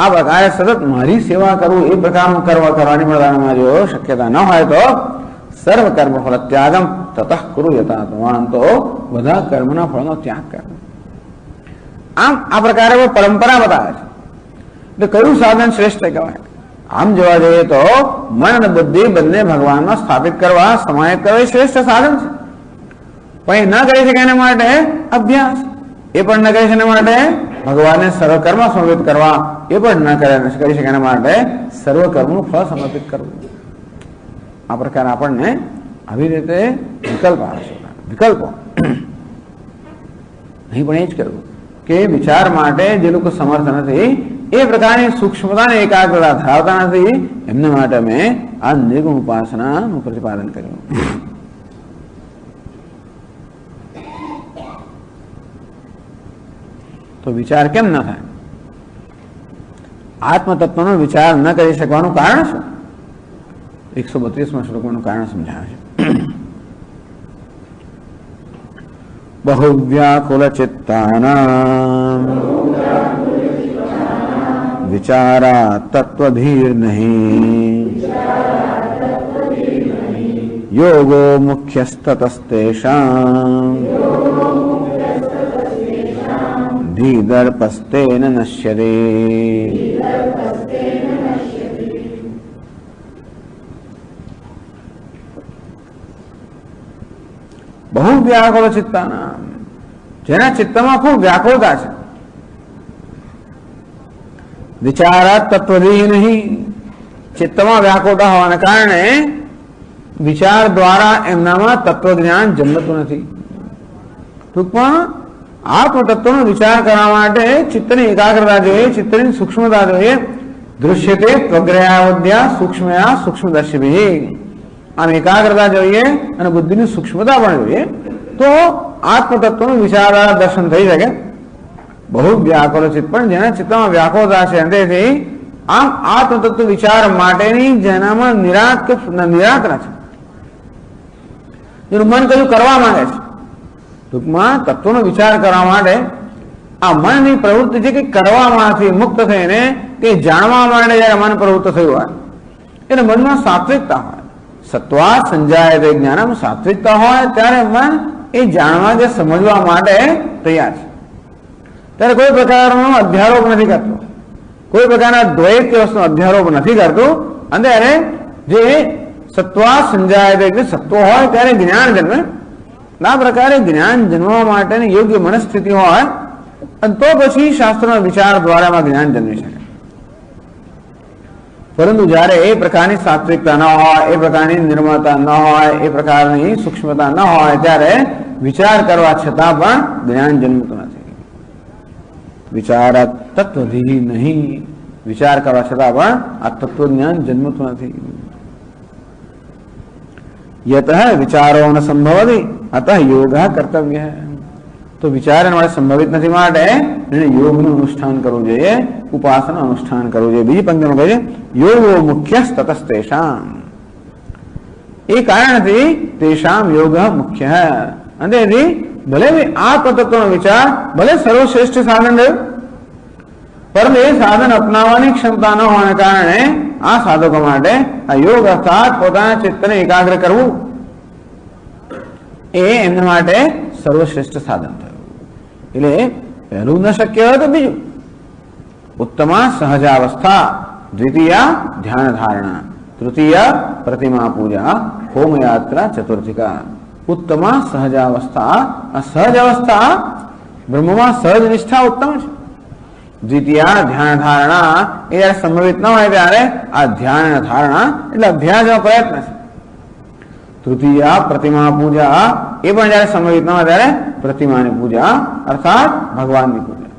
આ પ્રકારે સતત મારી સેવા કરવું એ પ્રકારનું કર્મ કરવાની પ્રધાનમાં જો શક્યતા ન હોય તો સર્વ કર્મ ફળ ત્યાગમ તતઃ કુરુ યથાત્માન. તો બધા કર્મના ફળનો ત્યાગ કરવો. આમ આ પ્રકારે પરંપરા બતાવે છે. એટલે કયું સાધન શ્રેષ્ઠ કહેવાય? આમ જોવા જઈએ તો મન અને બુદ્ધિ બંને ભગવાનમાં સ્થાપિત કરવા, સમાહિત કરવા એ શ્રેષ્ઠ સાધન છે. પણ એ ન કરી શકે એના માટે અભ્યાસ, એ પણ ન કરી શકે એના માટે ભગવાનને સર્વ કર્મ સમર્પિત કરવા, એ પણ ન કરી શકે એના માટે સર્વ કર્મનું ફળ સમર્પિત કરવું. આ પ્રકારે આપણને આવી રીતે વિકલ્પ આવે છે. વિકલ્પો અહીં પણ એ જ કરવું કે વિચાર માટે જે લોકો સમર્થ નથી, એ પ્રકારની સૂક્ષ્મતાને એકાગ્રતા ધરાવતા નથી, એમના માટે અમે આ નિર્ગુણ ઉપાસનાનું પ્રતિપાદન કર્યું. તો વિચાર કેમ ન થાય? આત્મતત્વનો વિચાર ન કરી શકવાનું કારણ શું? 132માં શ્લોકનું કારણ સમજાવે છે. બહુવ્યાકુલ ચિત્તાનામ વિચારા તત્વધીર નહીં યોગો મુખ્યસ્તતસ્તેષાં ધીદર્પસ્તેન નશ્યતે. બહુ વ્યાકુળ ચિત્તાના, જેના ચિત્તમાં ખૂબ વ્યાકુળતા છે. વિચારા તત્વધી નહીં, ચિત્તમાં વ્યાકુળતા હોવાને કારણે વિચાર દ્વારા એમનામાં તત્વજ્ઞાન જન્મતું નથી. ટૂંકમાં આત્મતત્વનો વિચાર કરવા માટે ચિત્તની એકાગ્રતા જોઈએ, ચિત્તની સૂક્ષ્મતા જોઈએ. દૃશ્યતે ત્વગ્રયાવદ્યા સૂક્ષ્મયા સૂક્ષ્મદર્શિભિઃ. આમ એકાગ્રતા જોઈએ અને બુદ્ધિની સૂક્ષ્મતા પણ જોઈએ તો આત્મતત્વનું વિચાર દર્શન થઈ શકે. બહુ વ્યાકુળ ચિત્ત પણ જેના ચિત્તમાં વ્યાકુળતા છે અંતેથી આમ આત્મતત્વ વિચાર માટેની જેનામાં નિરાકરા છે, જેનું મન કયું કરવા માંગે છે. ટૂંકમાં તત્વનો વિચાર કરવા માટે આ મનની પ્રવૃત્તિ છે કે કરવામાંથી મુક્ત થઈને કે જાણવા માટે જયારે મન પ્રવૃત્ત થયું હોય એને મનમાં સાત્વિકતા હોય. સત્વા સંજાયતે જ્ઞાનમ, સાત્વિકતા હોય ત્યારે મન એ જાણવા કે સમજવા માટે તૈયાર છે. ત્યારે કોઈ પ્રકારનો અધ્યારોપ નથી કરતો, કોઈ પ્રકારના દ્વૈત કે વસ્તુનો અધ્યારોપ નથી કરતો. અને જે સત્વા સંજાયતે એટલે સત્વ હોય ત્યારે જ્ઞાન જન્મે. આ પ્રકારે જ્ઞાન જન્મવા માટેની યોગ્ય મનસ્થિતિ હોય અને તો પછી શાસ્ત્રના વિચાર દ્વારા જ્ઞાન જન્મી શકે. પરંતુ જયારે એ પ્રકારની સાત્વિકતા ન હોય, એ પ્રકારની નિર્મળતા ન હોય, એ પ્રકારની સૂક્ષ્મતા ન હોય ત્યારે વિચાર કરવા છતાં પણ જ્ઞાન જન્મતું નથી. વિચાર તત્વથી નહીં, વિચાર કરવા છતાં પણ આ તત્વજ્ઞાન જન્મતું નથી. યતઃ વિચારો ન સંભવતી અતઃ યોગ કર્તવ્ય. તો વિચાર એના માટે સંભવિત નથી, માટે એને યોગનું અનુષ્ઠાન કરવું જોઈએ, ઉપાસના અનુષ્ઠાન કરવું જોઈએ. બીજી પંક્તિમાં કહે છે યોગો મુખ્ય તતસ્તેષામ. એ કારણથી તેષામ યોગ મુખ્ય. અને ભલે આત્મતત્વનો વિચાર ભલે સર્વશ્રેષ્ઠ સાધન રહ્યું, પરંતુ એ સાધન અપનાવવાની ક્ષમતા ન હોવાને કારણે આ સાધકો માટે આ યોગ અર્થાત પોતાના ચિત્તને એકાગ્ર કરવું એ એમના માટે સર્વશ્રેષ્ઠ સાધન થયું. એટલે પહેલું ન શક્ય હોય તો બીજું. ઉત્તમા સહજાવસ્થા, દ્વિતીયા ધ્યાન ધારણા, તૃતીય પ્રતિમા પૂજા, હોમયાત્રા, ચતુર્થિકા. ઉત્તમા સહજાવસ્થા. આ સહજ અવસ્થા બ્રહ્મમાં સહજ નિષ્ઠા ઉત્તમ છે. દ્વિતીયા ધ્યાન ધારણા, એ જયારે સંભવિત ન હોય ત્યારે આ ધ્યાન ધારણા એટલે અભ્યાસનો પ્રયત્ન છે. તૃતીયા પ્રતિમા પૂજા, એ પણ જયારે સંભવિત ન હોય ત્યારે પ્રતિમાની પૂજા અર્થાત ભગવાનની પૂજા.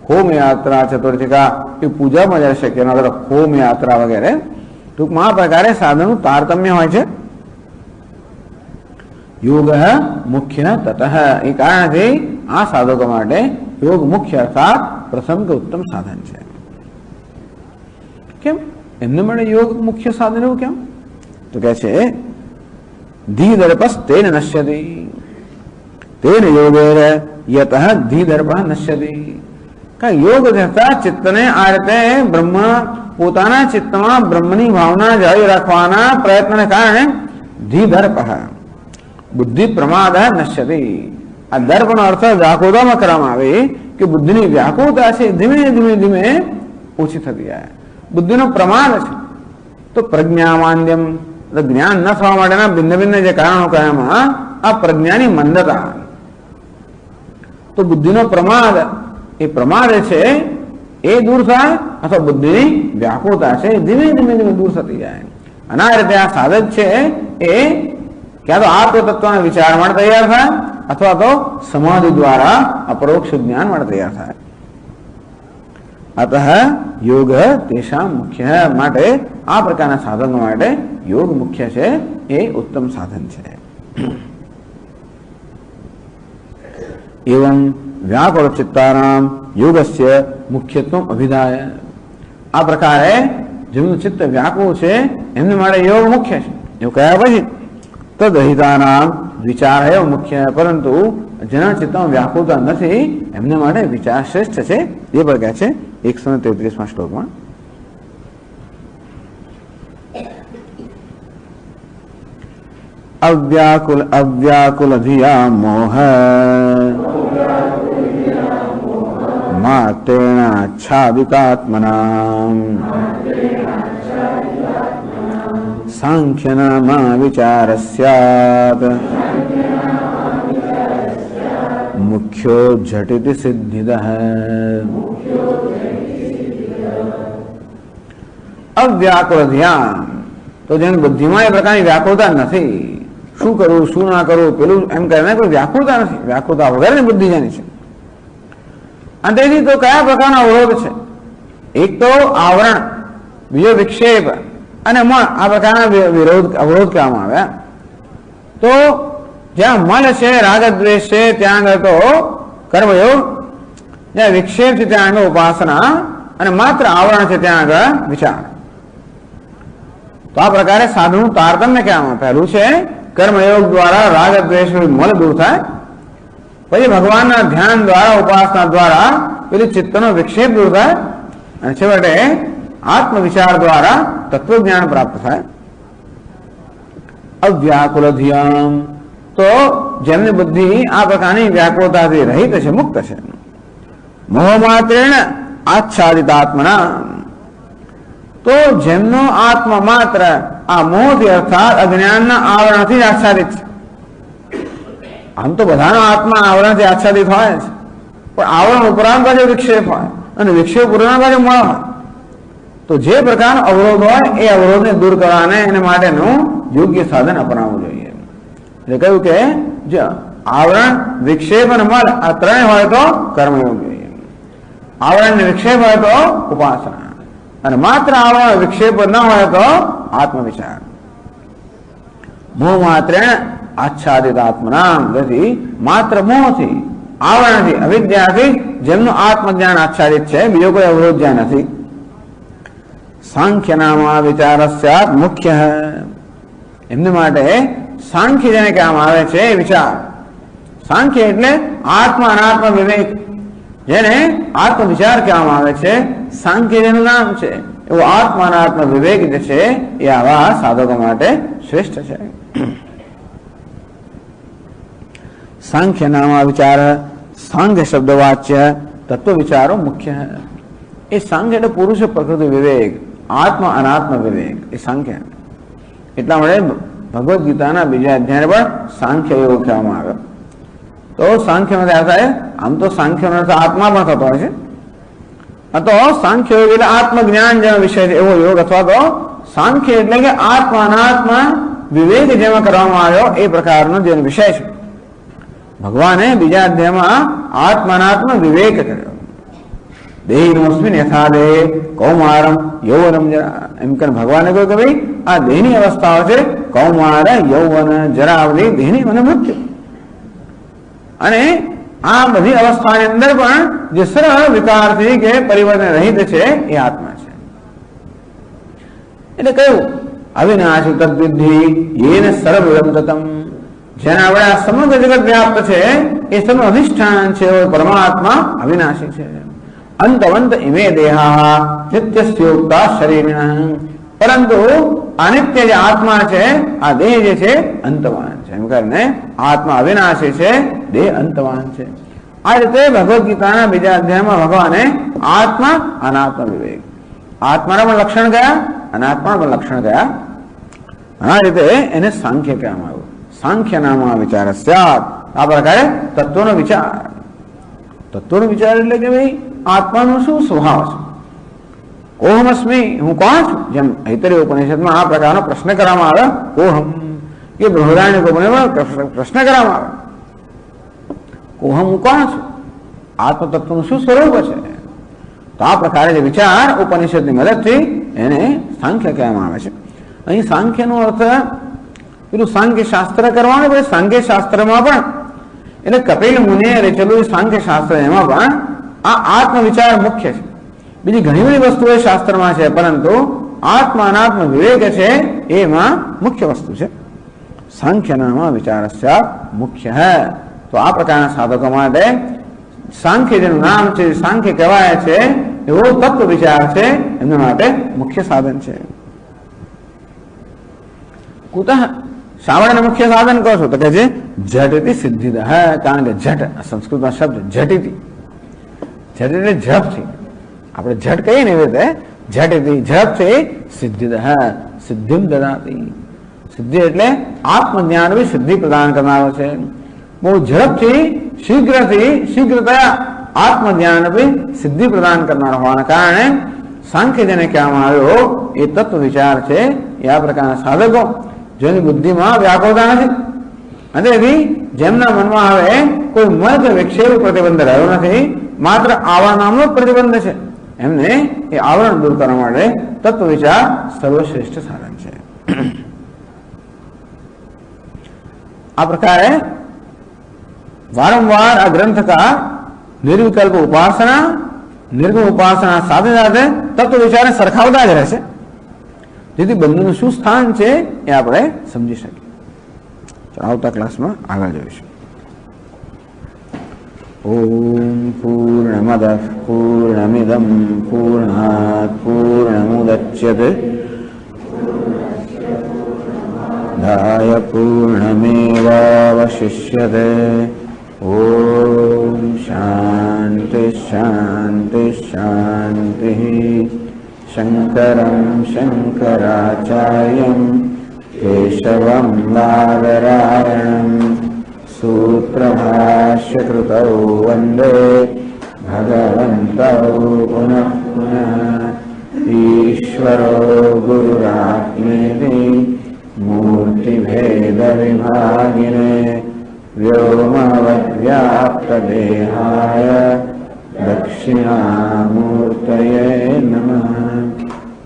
હોમ યાત્રા, ચતુર્થિકા, એ પૂજામાં જયારે શક્ય ન હોય હોમ યાત્રા વગેરે. ટૂંકમાં આ પ્રકારે સાધનનું તારતમ્ય હોય છે. યોગ મુખ્ય તતઃ. એ કારણથી આ સાધકો માટે યોગ મુખ્ય અર્થાત પ્રથમ કે ઉત્તમ સાધન છે. કેમ એમને માટે યોગ મુખ્ય સાધન એવું કેમ? તો કે છે ધીદર્પસ તેન નશ્યતિ. તેન યોગેર યતઃ ધીદર્પ નશ્યતિ. યોગ થતા ચિત્તને આ રીતે બ્રહ્મ પોતાના ચિત્તમાં બ્રહ્મની ભાવના જાળવી રાખવાના પ્રયત્નને કારણે ધીદર્પ બુદ્ધિ પ્રમાદ નશ્યતિ. આ દર્પનો અર્થ વ્યાકુળતામાં કરવામાં આવે કે બુદ્ધિની વ્યાકુળતા છે ધીમે ધીમે ધીમે ઓછી થતી જાય. બુદ્ધિનો પ્રમાદ છે તો પ્રજ્ઞામાન્યમ, જ્ઞાન ન થવા માટેના ભિન્ન ભિન્ન જે કારણો કયામાં આ પ્રજ્ઞાની મંદતા. તો બુદ્ધિનો પ્રમાદ, એ પ્રમાદ છે એ દૂર થાય અથવા બુદ્ધિની વ્યાકુળતા છે ધીમે ધીમે ધીમે દૂર થતી જાય. અને આ રીતે આ સાધક છે એ ક્યાં તો આત્મતત્વના વિચાર માટે તૈયાર થાય અથવા તો સમાધિ દ્વારા અપરોક્ષ જ્ઞાન માટે તૈયાર થાય. અતઃ યોગ તેષામ મુખ્ય. માટે આ પ્રકારના સાધનો માટે યોગ મુખ્ય છે, એ ઉત્તમ સાધન છે. એવં વ્યાકુળ ચિત્તાનામ યોગસ્ય મુખ્યત્વમ અભિધાય. આ પ્રકારે જેમનું ચિત્ત વ્યાકુળ છે એમને માટે યોગ મુખ્ય છે એવું કયા પછી તદહિતાનામ વિચાર એવ મુખ્ય. પરંતુ જેના ચિત્તમાં વ્યાકુળતા નથી એમને માટે વિચાર શ્રેષ્ઠ છે. એ પણ કહે છે 133માં શ્લોકમાં. અવ્યાકુલ ધિયા મોહ માતેણાચ્છાદિતાત્મનામ સાંખ્યનામા વિચારસ્યાત મુખ્યો ઝટિતિ સિદ્ધિદઃ. અવ્યાકુલ ધ્યાન. તો જેની બુદ્ધિમાં એ પ્રકારની વ્યાકુળતા નથી, શું કરવું શું ના કરવું પેલું એમ કરીને કોઈ વ્યાકુળતા નથી, વ્યાકુળતા વગરની બુદ્ધિ જેની છે. અને તેથી તો કયા પ્રકારનો અવરોધ છે? એક તો આવરણ, બીજો વિક્ષેપ અને મળ, આ પ્રકારના અવરોધ કહેવામાં આવ્યા. તો જ્યાં મલ છે, રાગ દ્વેષ છે, ત્યાં આગળ તો કર્મયોગ, જ્યાં વિક્ષેપ છે ત્યાં આગળ ઉપાસના, અને માત્ર આવરણ છે ત્યાં આગળ વિચાર. તો આ પ્રકારે સાધુનું તારતમ્ય કહેવામાં. પહેલું છે કર્મયોગ દ્વારા રાગ દ્વેષ મલ દૂર થાય, પછી ભગવાનના ધ્યાન દ્વારા ઉપાસના દ્વારા પેલી ચિત્તનો વિક્ષેપ દૂર થાય, અને છેવટે આત્મવિચાર દ્વારા તત્વજ્ઞાન પ્રાપ્ત થાય. અવ્યાકુલ ધિયમ, તો જેમની બુદ્ધિ આ પ્રકારની વ્યાકુળતાથી રહિત છે, મુક્ત છે. મોહ માત્રેણ આચ્છાદિત આત્મના, તો જેમનો આત્મા માત્ર આ મોહથી અર્થાત અજ્ઞાનના આવરણથી આચ્છાદિત છે. આમ તો બધાનો આત્મા આવરણથી આચ્છાદિત હોય છે, પણ આવરણ ઉપરાંત બાજુ વિક્ષેપ હોય અને વિક્ષેપ ઉપરાંત બાજુ મળ હોય. તો જે પ્રકારનો અવરોધ હોય એ અવરોધને દૂર કરવાને એને માટેનું યોગ્ય સાધન અપનાવવું જોઈએ. એટલે કહ્યું કે જો આવરણ, વિક્ષેપ અને મળ આ ત્રણેય હોય તો કર્મયોગ જોઈએ, આવરણ ને વિક્ષેપ હોય તો ઉપાસના, અને માત્ર આવરણ વિક્ષેપ ન હોય તો આત્મવિચાર. મોહ માત્રેણ આચ્છાદિત આત્મનામ, તેથી માત્ર મોહથી, આવરણથી, અવિદ્યાથી જેમનું આત્મજ્ઞાન આચ્છાદિત છે, બીજો કોઈ અવરોધ જ્યાં નથી. સાંખ્ય નામ વિચારસ્ય મુખ્ય, એમને માટે સાંખ્ય જેને કહેવામાં આવે છે એ વિચાર. સાંખ્ય એટલે આત્મા અનાત્મ વિવેક, જેને આત્મ વિચાર કહેવામાં આવે છે. સાંખ્ય જેનું નામ છે, એવો આત્મા અનાત્મ વિવેક જે છે એ આવા સાધકો માટે શ્રેષ્ઠ છે. સાંખ્ય નામ વિચાર, સાંખ્ય શબ્દ વાચ્ય તત્વ વિચારો મુખ્ય. એ સાંખ્ય એટલે પુરુષ પ્રકૃતિ વિવેક, આત્મ અનાત્મ વિવેક, એ સાંખ્ય. એટલા માટે ભગવદ્ ગીતાના બીજા અધ્યાય પર સાંખ્ય યોગ કહેવામાં આવ્યો. તો સાંખ્ય થાય, આમ તો સાંખ્ય આત્મા પણ થતો હોય છે, તો સાંખ્ય યોગ એટલે આત્મજ્ઞાન જેનો વિષય છે એવો યોગ, અથવા તો સાંખ્ય એટલે કે આત્મા અનાત્મા વિવેક જેમાં કરવામાં આવ્યો એ પ્રકારનો જેનો વિષય છે. ભગવાને બીજા અધ્યાયમાં આત્માનાત્મ વિવેક કર્યો. દેહિનોસ્મિન યથા દેહ કૌમારમ યૌવનમ જરા, એમ કરીને ભગવાને કહ્યું કે ભાઈ આ દેહની અવસ્થાઓ છે કૌમાર, યૌવન, જરાવલી, દેહની અને મૃત્યુ. અને આ બધી અવસ્થાની અંદર પણ જે સરળ વિકારથી કે પરિવર્તન રહિત છે એ આત્મા છે. એટલે કહ્યું અવિનાશી તદ્વિદ્ધિ યેન સર્વમ તતમ, જેના વડે આ સમગ્ર જગત વ્યાપ્ત છે એ સર્વ અધિષ્ઠાન છે એવો પરમાત્મા અવિનાશી છે. અંતવંત ઇમે દેહા નિત્યસ્યોક્તા શરીરિણ, પરંતુ અનિત્ય જે આત્મા છે આ દેહ જે છે અંતવાન છે, એમ કરીને આત્મા અવિનાશી છે, દેહ અંતવાન છે. આ રીતે ભગવદ્ ગીતાના બીજા અધ્યાયમાં ભગવાને આત્મા અનાત્મ વિવેક, આત્માના પણ લક્ષણ ગયા, અનાત્માના પણ લક્ષણ ગયા. આ રીતે એને સાંખ્ય કહેવામાં આવ્યું. સાંખ્ય નામ વિચાર સ્યાત, આ પ્રકારે તત્વનો વિચાર. તત્વનો વિચાર એટલે કે ભાઈ આત્માનો શું સ્વભાવ છે, કોહમસ્મી, હું કોણ છું. જેમ ઐતરેય ઉપનિષદમાં આ પ્રકારનો પ્રશ્ન કરવામાં આવે, કોહમ, કે બૃહદારણ્યક ઉપનિષદમાં પ્રશ્ન કરવામાં આવે, કોહમ, હું કોણ છું, આત્મતત્વનું શું સ્વરૂપ છે. તો આ પ્રકારે જે વિચાર ઉપનિષદની મદદથી એને સાંખ્ય કહેવામાં આવે છે. અહીં સાંખ્યનો અર્થ પેલું સાંખ્ય શાસ્ત્ર કરવાનું, પછી સાંખ્ય શાસ્ત્રમાં પણ એટલે કપિલ મુનિએ રચેલું સાંખ્ય શાસ્ત્ર, એમાં પણ આ આત્મ વિચાર મુખ્ય છે. બીજી ઘણી બધી વસ્તુઓ શાસ્ત્રમાં છે, પરંતુ આત્મા અનાત્મ વિવેક છે એમાં મુખ્ય વસ્તુ છે. સાંખ્ય નામ વિચારસ્ય મુખ્ય હૈ. તો આ પ્રકારના સાધકો માટે સાંખ્ય જેનું નામ છે, સાંખ્ય કહેવાય છે એવો તત્વ વિચાર છે, એમના માટે મુખ્ય સાધન છે. કુતઃ, શા માટે મુખ્ય સાધન કહો છો? તો કે છે ઝટથી સિદ્ધિદ, કારણ કે ઝટ સંસ્કૃતમાં શબ્દ ઝટિતિ, ઝટ એટલે ઝડપથી, આપણે ઝટ કહીએ ને એવી રીતે ઝટથી, ઝડપથી સિદ્ધિદ, સિદ્ધિમ દદાતી. સિદ્ધિ એટલે આત્મજ્ઞાન બી સિદ્ધિ પ્રદાન કરનારો છે. બહુ ઝડપથી, શીઘ્રથી, શીઘ્રતયા આત્મજ્ઞાન બી સિદ્ધિ પ્રદાન કરનાર હોવાના કારણે સાંખ્ય જેને કહેવામાં આવ્યો એ તત્વ વિચાર છે એ આ પ્રકારના સાધકો જેની બુદ્ધિમાં વ્યાકુળતા નથી અને એવી જેમના મનમાં હવે કોઈ મન કે વિક્ષેપ પ્રતિબંધ રહ્યો નથી, માત્ર આવા નામનો પ્રતિબંધ છે, એમને એ આવરણ દૂર કરવા માટે તત્વ વિચાર સર્વશ્રેષ્ઠ સાધન છે. આ પ્રકારે વારંવાર આ ગ્રંથકાર નિર્વિકલ્પ ઉપાસના, નિર્ગુણ ઉપાસના સાથે સાથે તત્વ વિચારને સરખાવતા જ રહેશે, જેથી બંનેનું શું સ્થાન છે એ આપણે સમજી શકીએ. આવતા ક્લાસમાં આગળ જોઈશું. ઓમ પૂર્ણમદ પૂર્ણમિદમ પૂર્ણાત પૂર્ણમુદચ્યતે પૂર્ણમાદાય પૂર્ણમેવાવશિષ્યતે. ઓમ શાંતિ શાંતિ શાંતિ. શંકરં શંકરાચાર્યં કેશવં બાદરાયણં સૂત્રભાષ્યકૃતૌ વંદે ભગવन्तौ પુનઃ પુનઃ. ઈશ્વરો ગુરુરાત્મેતિ મૂર્તિભેદવિભાગિને વ્યોમવદ્વ્યાપ્તદેહાય દક્ષિણામૂર્તયે નમઃ.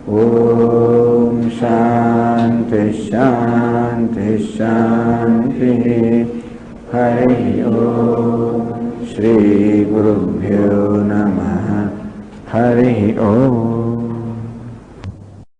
ઓમ શાંતિ શાંતિ શાંતિ. હરિ ઓમ. શ્રી ગુરુભ્યો નમઃ. હરિ ઓમ.